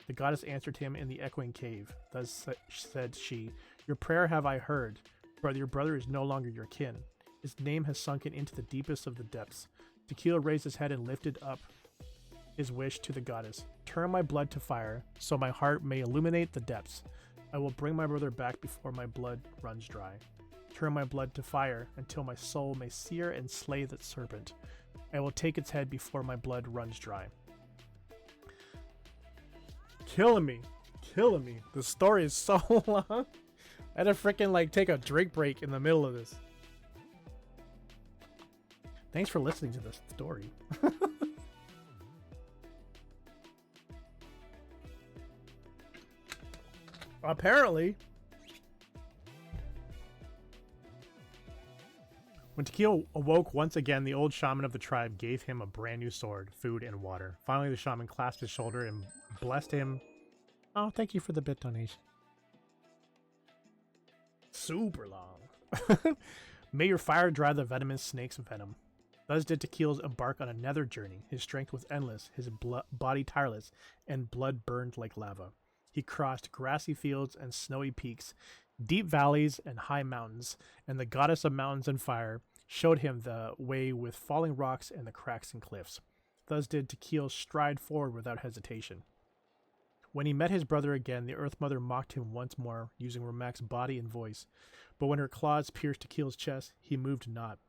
The goddess answered him in the echoing cave. Thus said she, "Your prayer have I heard, but your brother is no longer your kin. His name has sunken into the deepest of the depths." Tequila raised his head and lifted up his wish to the goddess. "Turn my blood to fire, so my heart may illuminate the depths. I will bring my brother back before my blood runs dry. Turn my blood to fire, until my soul may sear and slay the serpent. I will take its head before my blood runs dry." Killing me. The story is so long. I had to freaking like take a drink break in the middle of this. Thanks for listening to this story. Apparently, when Tequila awoke once again, the old shaman of the tribe gave him a brand new sword, food, and water. Finally, the shaman clasped his shoulder and blessed him. Oh, thank you for the bit donation. Super long. "May your fire drive the venomous snake's venom." Thus did Tequila embark on another journey. His strength was endless, his body tireless, and blood burned like lava. He crossed grassy fields and snowy peaks, deep valleys and high mountains, and the goddess of mountains and fire showed him the way with falling rocks and the cracks and cliffs. Thus did Tequila stride forward without hesitation. When he met his brother again, the Earth Mother mocked him once more, using Ramak's body and voice. But when her claws pierced Tequila's chest, he moved not,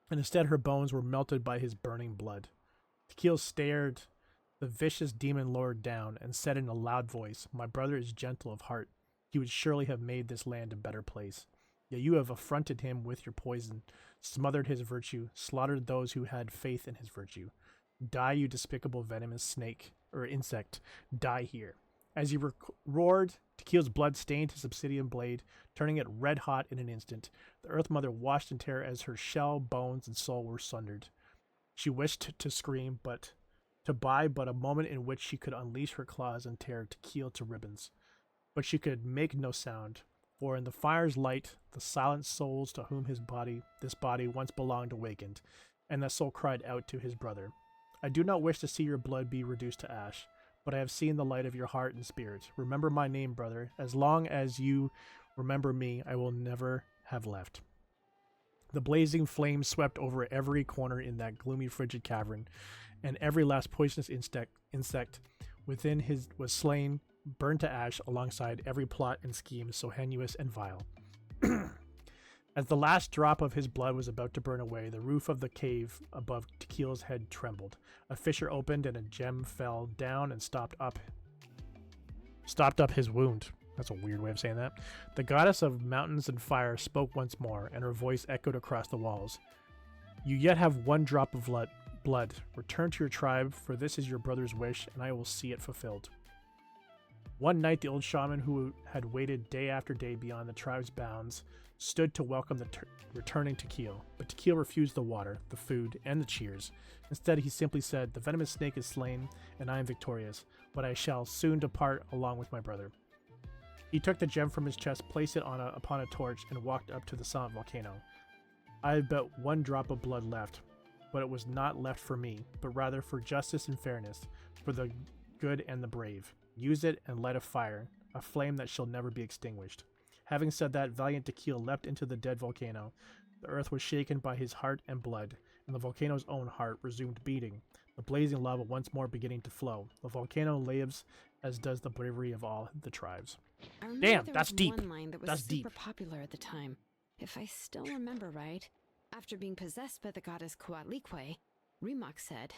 and instead her bones were melted by his burning blood. Tequila stared the vicious demon lord down and said in a loud voice, "My brother is gentle of heart. He would surely have made this land a better place. Yet you have affronted him with your poison, smothered his virtue, slaughtered those who had faith in his virtue. Die, you despicable venomous snake, or insect, die here." As he roared, Tequila's blood stained his obsidian blade, turning it red hot in an instant. The Earth Mother watched in terror as her shell, bones, and soul were sundered. She wished to scream, but to buy but a moment in which she could unleash her claws and tear Tequila to ribbons. But she could make no sound, for in the fire's light, the silent souls to whom this body once belonged awakened, and that soul cried out to his brother, "I do not wish to see your blood be reduced to ash, but I have seen the light of your heart and spirit. Remember my name, brother. As long as you remember me, I will never have left." The blazing flames swept over every corner in that gloomy, frigid cavern, and every last poisonous insect within his was slain, burned to ash alongside every plot and scheme so heinous and vile. As the last drop of his blood was about to burn away, the roof of the cave above Tequila's head trembled. A fissure opened and a gem fell down and stopped up his wound. That's a weird way of saying that. The goddess of mountains and fire spoke once more, and her voice echoed across the walls. "You yet have one drop of blood. Return to your tribe, for this is your brother's wish, and I will see it fulfilled." One night, the old shaman, who had waited day after day beyond the tribe's bounds, stood to welcome the returning Tequila. But Tequila refused the water, the food, and the cheers. Instead, he simply said, "The venomous snake is slain, and I am victorious, but I shall soon depart along with my brother." He took the gem from his chest, placed it upon a torch, and walked up to the summit volcano. "I have but one drop of blood left, but it was not left for me, but rather for justice and fairness, for the good and the brave. Use it and light a fire, a flame that shall never be extinguished." Having said that, valiant Tequila leapt into the dead volcano. The earth was shaken by his heart and blood, and the volcano's own heart resumed beating, the blazing lava once more beginning to flow. The volcano lives, as does the bravery of all the tribes. Damn, that's deep. One line that was that's super deep. popular at the time. If I still remember right, after being possessed by the goddess Coatlicue, Remak said,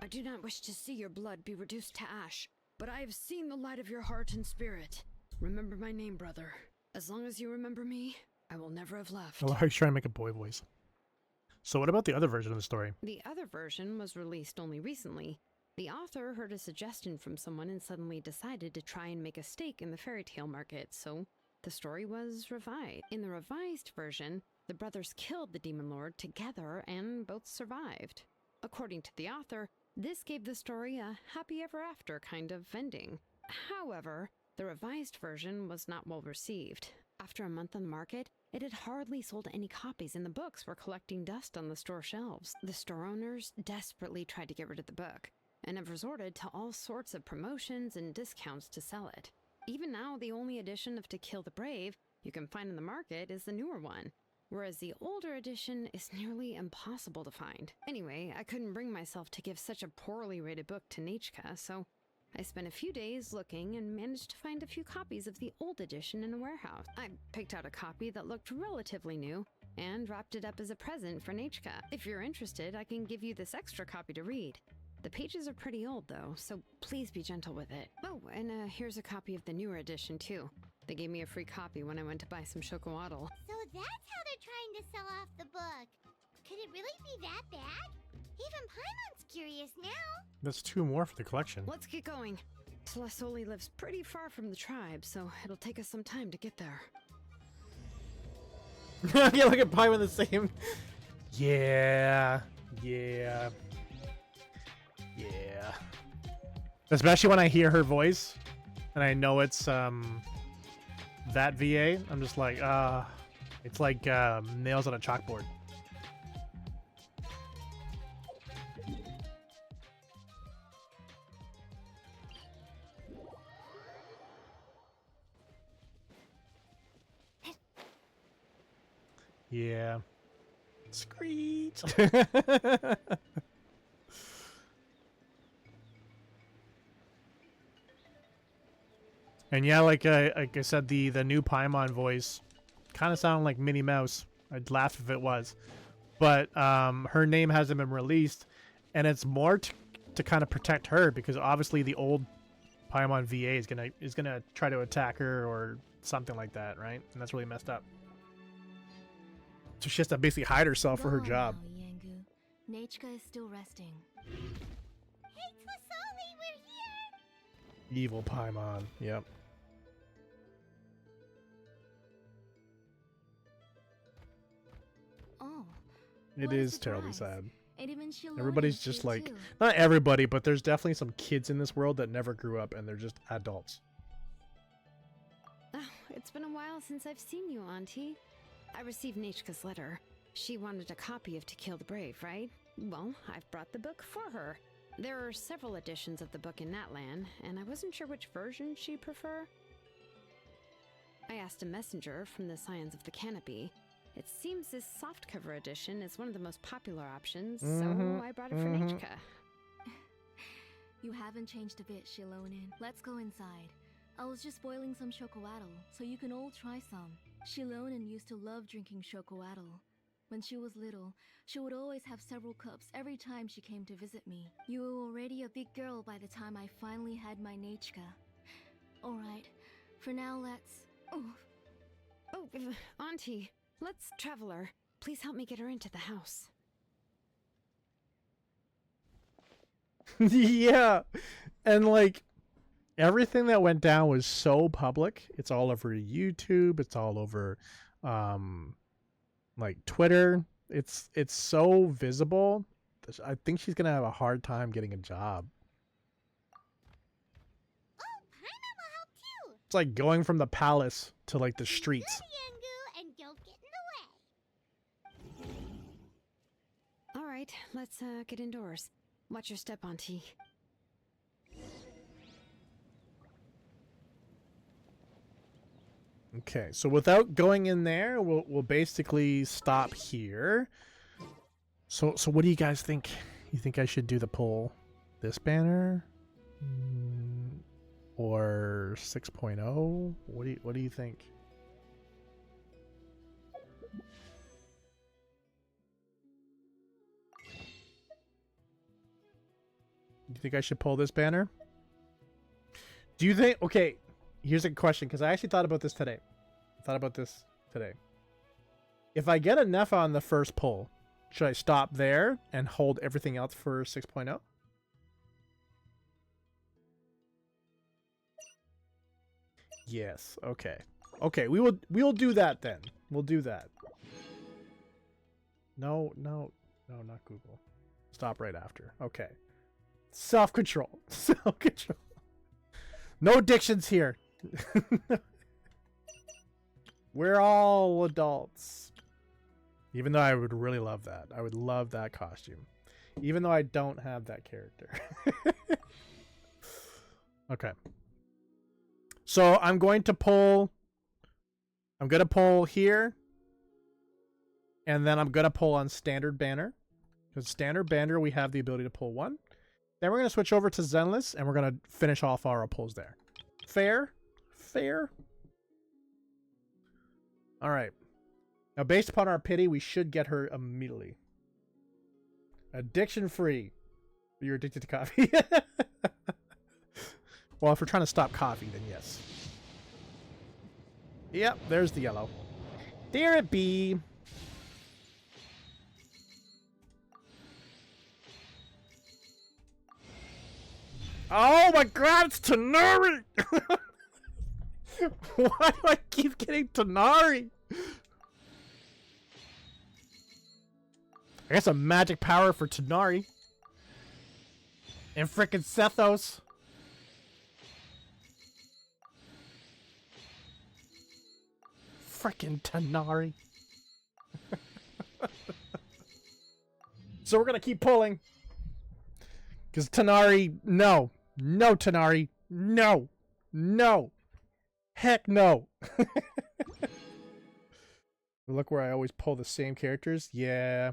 "I do not wish to see your blood be reduced to ash, but I have seen the light of your heart and spirit. Remember my name, brother. As long as you remember me, I will never have left." I love how he's trying to make a boy voice. So what about the other version of the story? The other version was released only recently. The author heard a suggestion from someone and suddenly decided to try and make a stake in the fairy tale market, so the story was revised. In the revised version, the brothers killed the demon lord together and both survived. According to the author, this gave the story a happy ever after kind of ending. However, the revised version was not well received. After a month on the market, It had hardly sold any copies, and the books were collecting dust on the store shelves. The store owners desperately tried to get rid of the book, and have resorted to all sorts of promotions and discounts to sell it. Even now, the only edition of To Kill the Brave you can find in the market is the newer one, whereas the older edition is nearly impossible to find. Anyway, I couldn't bring myself to give such a poorly rated book to Nechka, so I spent a few days looking and managed to find a few copies of the old edition in a warehouse. I picked out a copy that looked relatively new and wrapped it up as a present for Nechka. If you're interested, I can give you this extra copy to read. The pages are pretty old though, so please be gentle with it. Oh, and here's a copy of the newer edition too. They gave me a free copy when I went to buy some chocolatl. So that's how they're trying to sell off the book. Could it really be that bad? Even Paimon's curious now. That's 2 more for the collection. Let's get going. Tlasoli lives pretty far from the tribe, so it'll take us some time to get there. Yeah, look at Paimon the same. Yeah. Yeah. Yeah. Especially when I hear her voice and I know it's that VA, I'm just like, it's like nails on a chalkboard. Yeah. Screech. And yeah, like I said, the new Paimon voice kind of sounded like Minnie Mouse. I'd laugh if it was, but her name hasn't been released, and it's more to kind of protect her because obviously the old Paimon VA is gonna try to attack her or something like that, right? And that's really messed up. So she has to basically hide herself for her job. Now, Yengu. Nechka is still resting. Hey, Tlasoli, we're here! Evil Paimon. Yep. Oh. It what a is terribly surprise. sad. And even Shiloni Everybody's is just here, like, too. not everybody, but there's definitely some kids in this world that never grew up and they're just adults. Oh, it's been a while since I've seen you, Auntie. I received Nechka's letter. She wanted a copy of To Kill the Brave, right? Well, I've brought the book for her. There are several editions of the book in Natlan, and I wasn't sure which version she'd prefer. I asked a messenger from the Scions of the Canopy. It seems this softcover edition is one of the most popular options, so I brought it for Nechka. You haven't changed a bit, Shilonin. Let's go inside. I was just boiling some chocolatl, so you can all try some. Shilonin used to love drinking chocolatl. When she was little, she would always have several cups every time she came to visit me. You were already a big girl by the time I finally had my Nechka. Alright, for now let's... Oh, Auntie, let's travel her. Please help me get her into the house. Yeah. And like, everything that went down was so public. It's all over YouTube. It's all over, like Twitter. It's so visible. I think she's gonna have a hard time getting a job. Oh, Paimon will help too! It's like going from the palace to like the streets. Good, Yengu, and don't get in the way. All right, let's get indoors. Watch your step, Auntie. Okay, so without going in there, we'll basically stop here. So what do you guys think? You think I should do the poll, this banner, or 6.0? What do you think? You think I should pull this banner? Do you think? Okay, here's a question, because I actually thought about this today. If I get a Nefa on the first pull, should I stop there and hold everything else for 6.0? Yes. Okay. Okay. We will do that then. We'll do that. No, not Google. Stop right after. Okay. Self-control. Self-control. No dictions here. We're all adults. Even though I would really love that. I would love that costume. Even though I don't have that character. Okay. So I'm going to pull here. And then I'm going to pull on standard banner. Because standard banner, we have the ability to pull one. Then we're going to switch over to Zenless, and we're going to finish off our pulls there. Fair? Fair? Alright. Now, based upon our pity, we should get her immediately. Addiction-free. You're addicted to coffee. Well, if we're trying to stop coffee, then yes. Yep, there's the yellow. There it be. Oh my god, it's Tanari! Why do I keep getting Tanari? I guess a magic power for Tanari. And frickin' Sethos. Frickin' Tanari. So we're gonna keep pulling. Because Tanari, no. No, Tanari. No. No. Heck no. Look where I always pull the same characters. Yeah.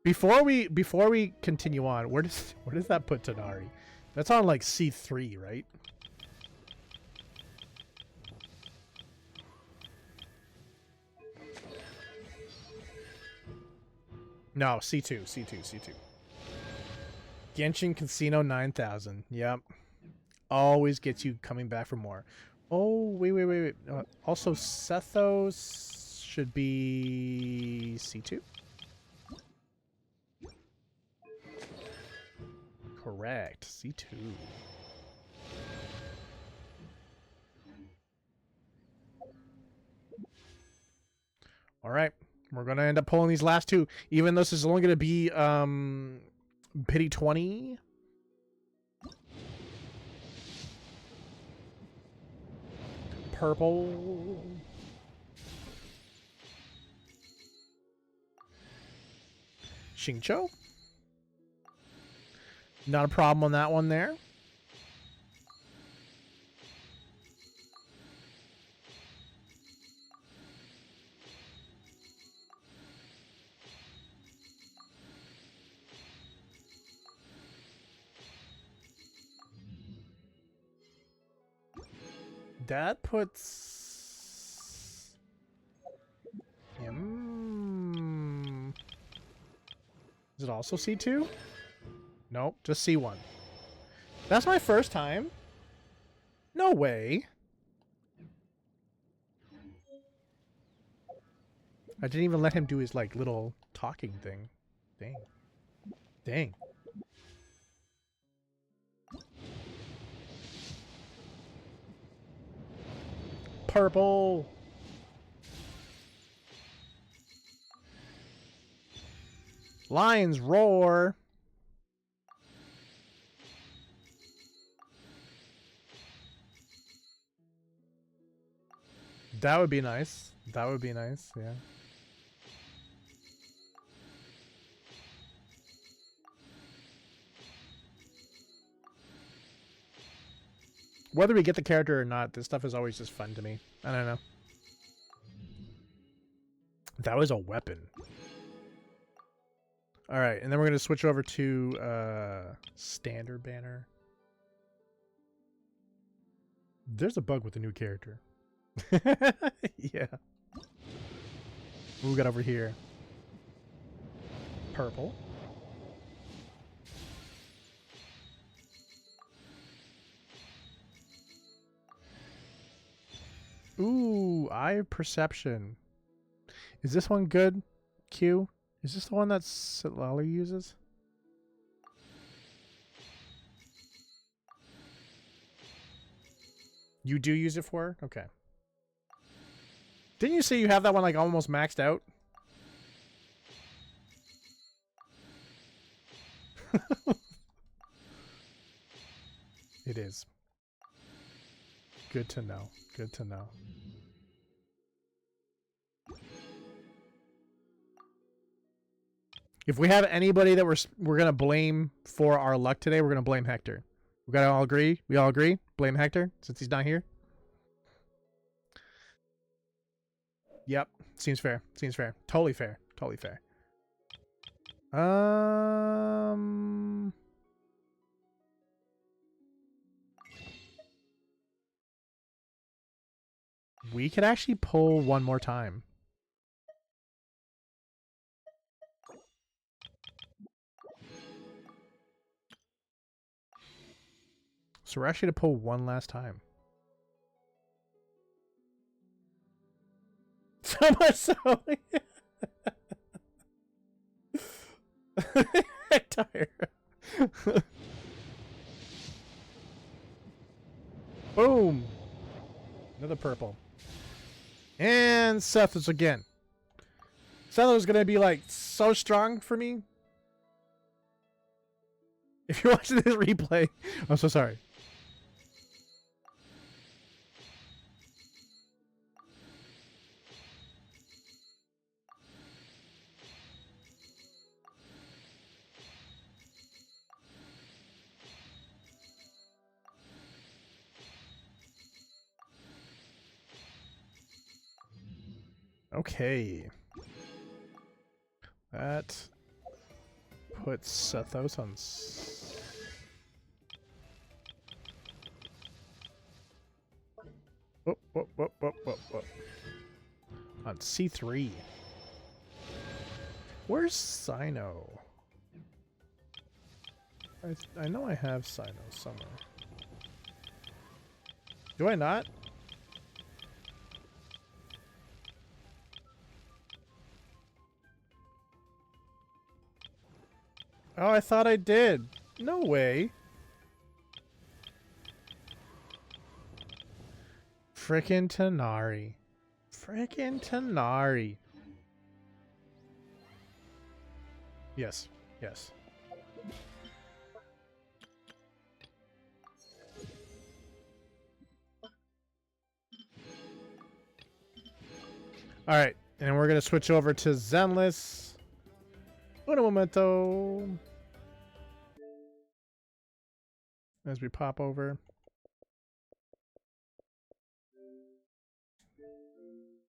Before we continue on, where does that put Tanari? That's on like C3, right? No, C2. Genshin Casino 9000. Yep. Always gets you coming back for more. Oh, wait. Also, Sethos should be C2? Correct. C2. All right. We're going to end up pulling these last two. Even though this is only going to be pity 20. Purple. Xingqiu. Not a problem on that one there. That puts him. Is it also C2? Nope, just C1. That's my first time. No way. I didn't even let him do his like little talking thing. Dang. Purple. Lions roar. That would be nice. That would be nice, yeah. Whether we get the character or not, this stuff is always just fun to me. I don't know. That was a weapon. Alright, and then we're going to switch over to standard banner. There's a bug with the new character. Yeah. What we got over here? Purple. Ooh, eye perception. Is this one good, Q? Is this the one that Sitlali uses? You do use it for her? Okay. Didn't you say you have that one like almost maxed out? It is. Good to know. Good to know. If we have anybody that we're gonna blame for our luck today, we're gonna blame Hector. We gotta all agree. We all agree. Blame Hector since he's not here. Yep, seems fair. Seems fair. Totally fair. Totally fair. We could actually pull one more time. So we're actually to pull one last time. So much so. Tired. Boom. Another purple. And Seth's again. Seth was gonna be like so strong for me. If you're watching this replay, I'm so sorry. Okay. That puts Sethos on... Whoop. On C3. Where's Sino? I know I have Sino somewhere. Do I not? Oh, I thought I did. No way. Frickin' Tanari. Frickin' Tanari. Yes. Yes. Alright. And we're going to switch over to Zenless. Un momento. As we pop over.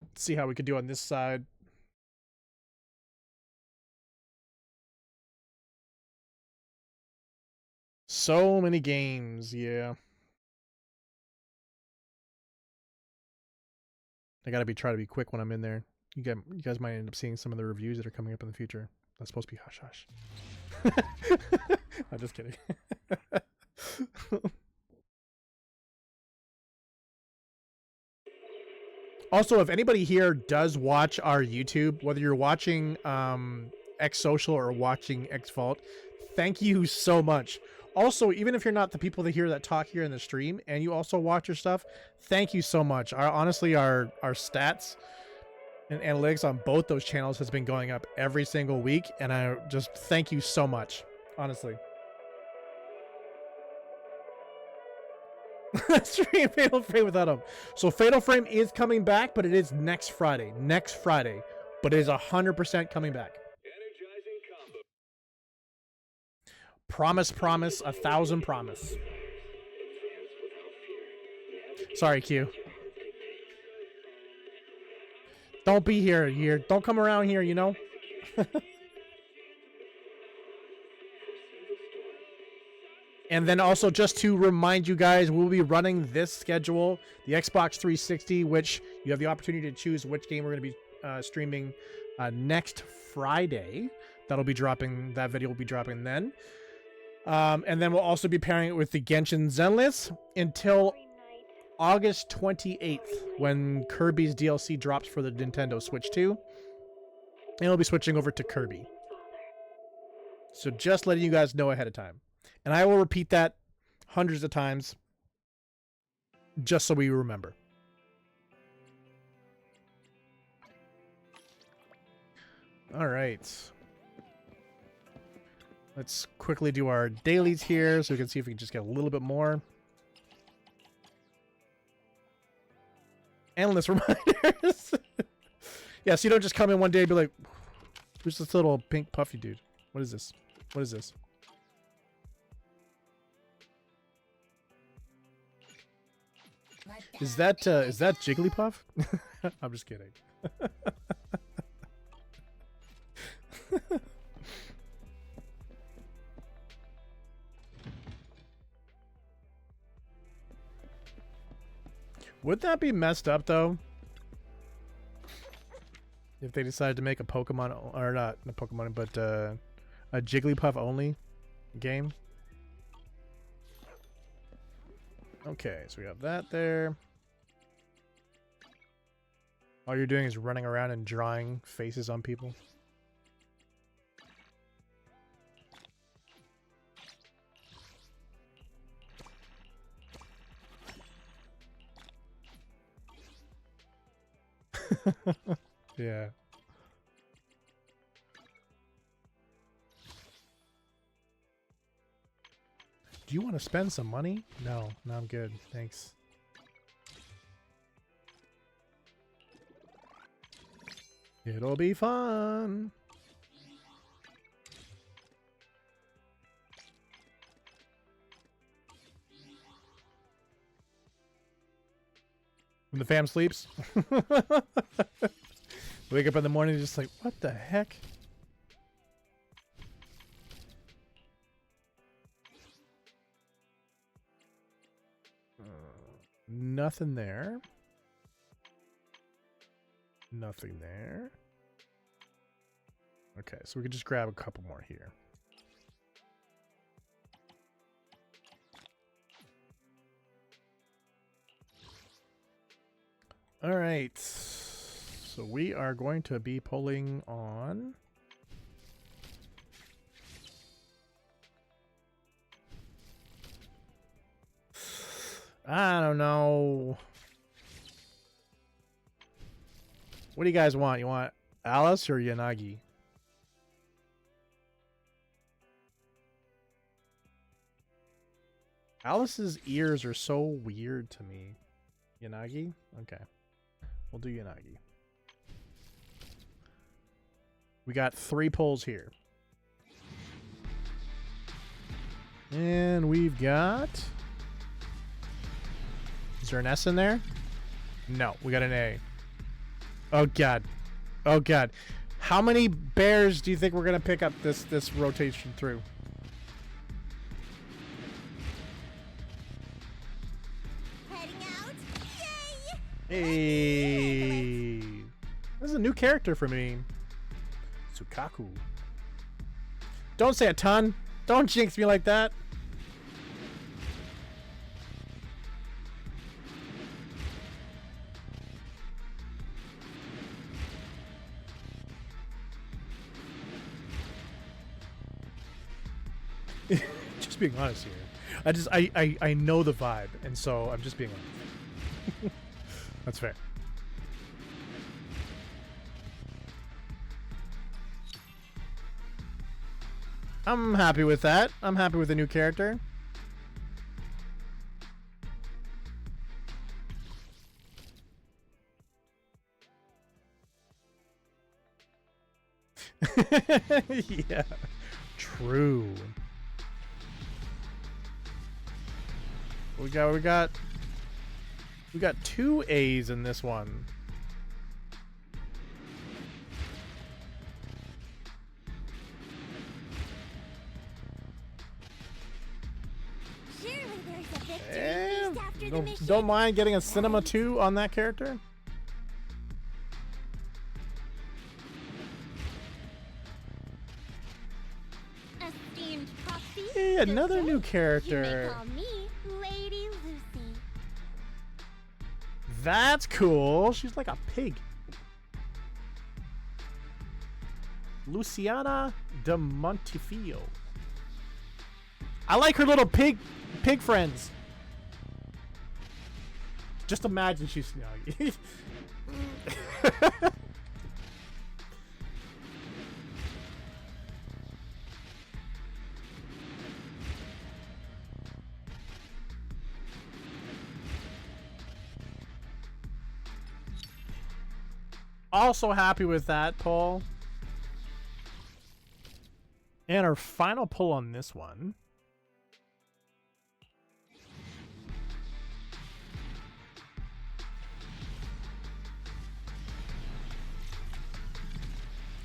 Let's see how we could do on this side. So many games, yeah. I gotta try to be quick when I'm in there. You guys might end up seeing some of the reviews that are coming up in the future. That's supposed to be hush hush. I'm just kidding. Also, if anybody here does watch our YouTube, whether you're watching ETHERxSOCIAL or watching XVault, thank you so much. Also, even if you're not the people that talk here in the stream and you also watch your stuff, thank you so much. Honestly, our stats and analytics on both those channels has been going up every single week, and I just thank you so much, honestly. Stream Fatal Frame without him. So Fatal Frame is coming back, but it is next Friday. Next Friday. But it is 100% coming back. Promise, 1,000 promise. Sorry, Q. Don't be here. Don't come around here, you know? And then also, just to remind you guys, we'll be running this schedule, the Xbox 360, which you have the opportunity to choose which game we're going to be streaming next Friday. That'll be dropping, that video will be dropping then. And then we'll also be pairing it with the Genshin Zenless until August 28th, when Kirby's DLC drops for the Nintendo Switch 2. And we'll be switching over to Kirby. So just letting you guys know ahead of time. And I will repeat that hundreds of times, just so we remember. All right. Let's quickly do our dailies here so we can see if we can just get a little bit more. Endless reminders. Yeah, so you don't just come in one day and be like, who's this little pink puffy dude? What is this? What is this? Is that Jigglypuff? I'm just kidding. Would that be messed up though? If they decided to make a Pokemon, or not a Pokemon, but a Jigglypuff only game. Okay, so we have that there. All you're doing is running around and drawing faces on people. Yeah. Do you want to spend some money? No, I'm good. Thanks. It'll be fun. When the fam sleeps. Wake up in the morning just like, what the heck? Nothing there. Nothing there. Okay, so we can just grab a couple more here. All right. So we are going to be pulling on I don't know. What do you guys want? You want Alice or Yanagi? Alice's ears are so weird to me. Yanagi? Okay. We'll do Yanagi. We got 3 pulls here. And we've got... Is there an S in there? No, we got an A. Oh god. Oh god. How many bears do you think we're gonna pick up this rotation through? Heading out. Yay! Hey. This is a new character for me. Tsukaku. Don't say a ton. Don't jinx me like that. Just being honest here. I know the vibe, and so I'm just being honest. That's fair. I'm happy with that. I'm happy with the new character. Yeah. True. We got 2 A's in this one. Surely there's a victory feast after the mission. Don't mind getting a Cinema 2 on that character. Esteemed Proxy. Hey, another new You may character. call me Lady Lucy. That's cool. She's like a pig. Luciana de Montefiore. I like her little pig friends. Just imagine she's Snuggy. Also happy with that, Paul. And our final pull on this one.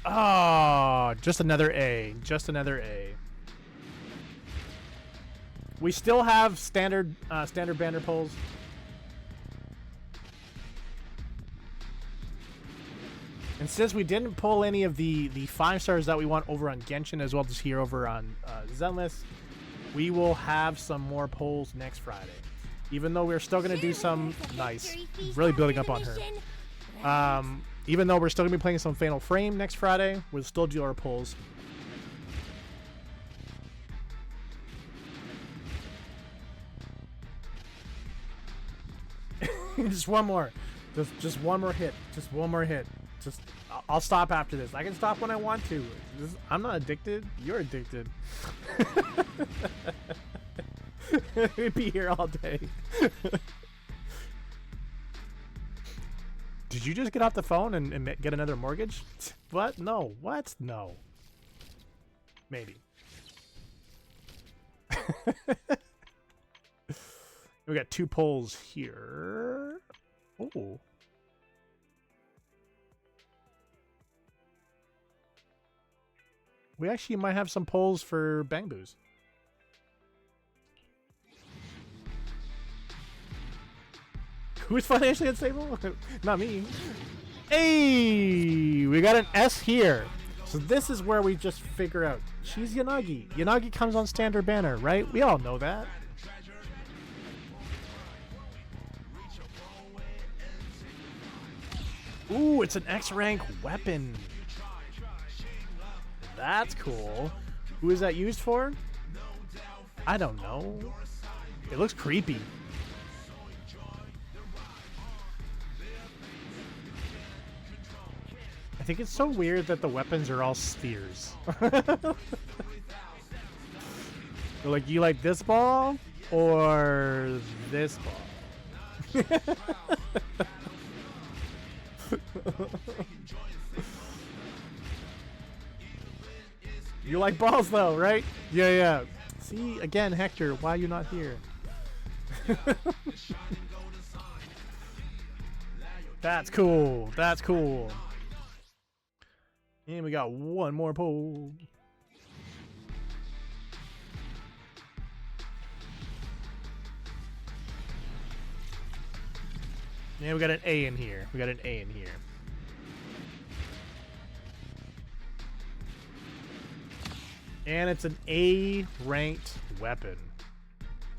Oh, just another A. Just another A. We still have standard banner pulls. And since we didn't pull any of the 5 stars that we want over on Genshin as well as here over on Zenless, we will have some more pulls next Friday. Even though we're still going to do some nice, really building up on her. Even though we're still going to be playing some Fatal Frame next Friday, we'll still do our pulls. Just one more. Just one more hit. Just one more hit. Just I'll stop after this. I can stop when I want to. I'm not addicted. You're addicted. We'd be here all day. Did you just get off the phone and get another mortgage? What? No. What? No. Maybe. We got 2 polls here. Oh. We actually might have some polls for Bang Boos. Who's financially unstable? Not me. Hey, we got an S here. So this is where we just figure out. She's Yanagi. Yanagi comes on standard banner, right? We all know that. Ooh, it's an X rank weapon. That's cool. Who is that used for? I don't know. It looks creepy. I think it's so weird that the weapons are all spheres. They're like, you like this ball or this ball? You like balls though, right? Yeah, yeah. See, again, Hector, why are you not here? That's cool. That's cool. And we got one more poll. And we got an A in here. We got an A in here. And it's an A-ranked weapon.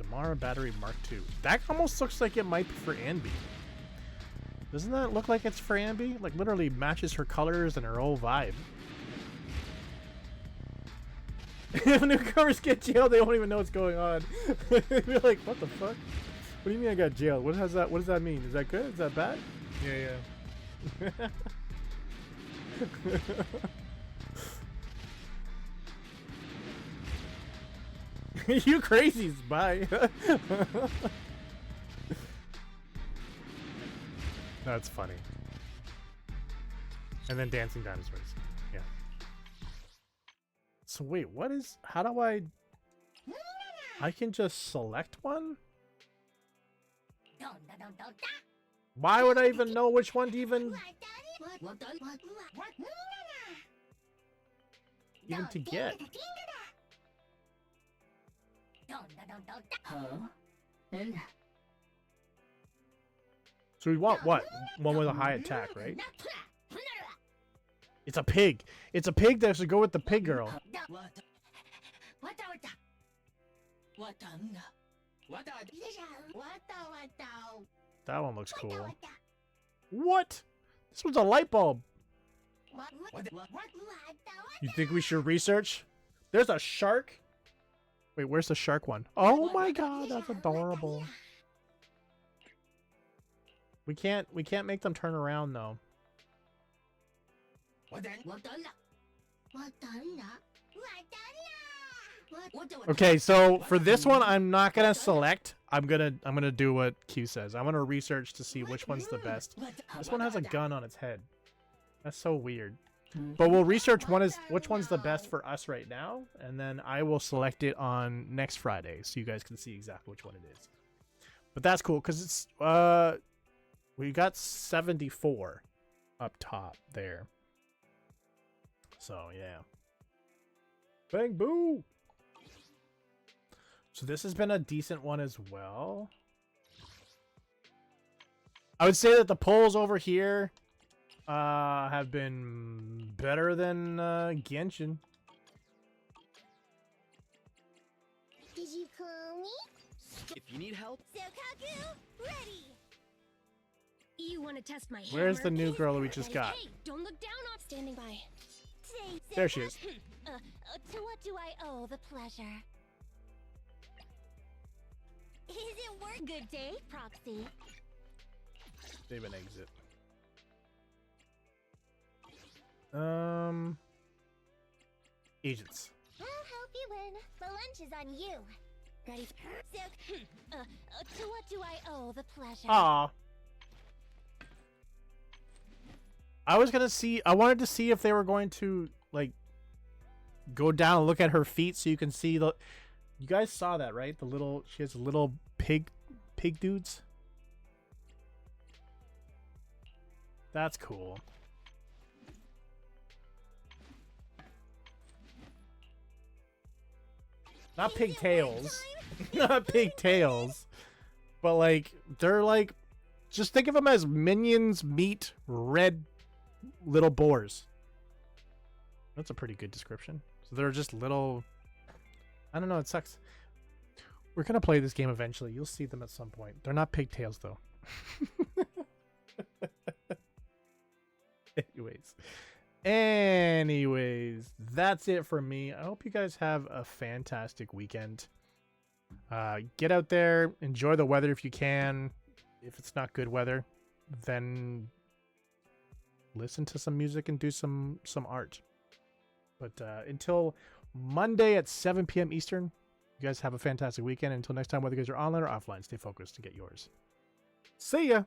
Damara Battery Mark II. That almost looks like it might be for Anby. Doesn't that look like it's for Anby? Like, literally matches her colors and her whole vibe. If newcomers get jailed, they won't even know what's going on. They're like, what the fuck? What do you mean I got jailed? What does that mean? Is that good? Is that bad? Yeah, yeah. You crazies, bye. That's funny. And then dancing dinosaurs. Yeah. So wait, what is... How do I... I can just select one? Why would I even know which one to even to get? So we want what? One with a high attack, right? It's a pig. It's a pig that should go with the pig girl. That one looks cool. What? This one's a light bulb. You think we should research? There's a shark. Wait, where's the shark one? Oh my god, that's adorable. We can't make them turn around though. Okay, so for this one I'm not gonna select. I'm gonna do what Q says. I'm gonna research to see which one's the best. This one has a gun on its head. That's so weird. But we'll research which one's the best for us right now, and then I will select it on next Friday so you guys can see exactly which one it is. But that's cool because it's we got 74 up top there. So yeah. Bang boo. So this has been a decent one as well. I would say that the polls over here have been better than Genshin. Did you call me? If you need help, Sokaku, ready. You want to test my Where's hammer? the new girl that we just got? Hey, don't look down on standing by. There she is. To what do I owe the pleasure? Is it work? Good day, Proxy. Save an exit. Agents. I'll help you win. The lunch is on you. Ready? To what do I owe the pleasure? Aw. I wanted to see if they were going to like go down and look at her feet so you can see the. You guys saw that, right? She has little pig dudes. That's cool. Not pigtails. Not pigtails. But like they're like just think of them as minions meet red little boars. That's a pretty good description. So they're just little I don't know, it sucks. We're gonna play this game eventually. You'll see them at some point. They're not pigtails though. Anyways, that's it for me. I hope you guys have a fantastic weekend. Get out there, enjoy the weather if you can. If it's not good weather, then listen to some music and do some art. But until Monday at 7 p.m. Eastern, you guys have a fantastic weekend. Until next time, whether you guys are online or offline, stay focused to get yours. See ya!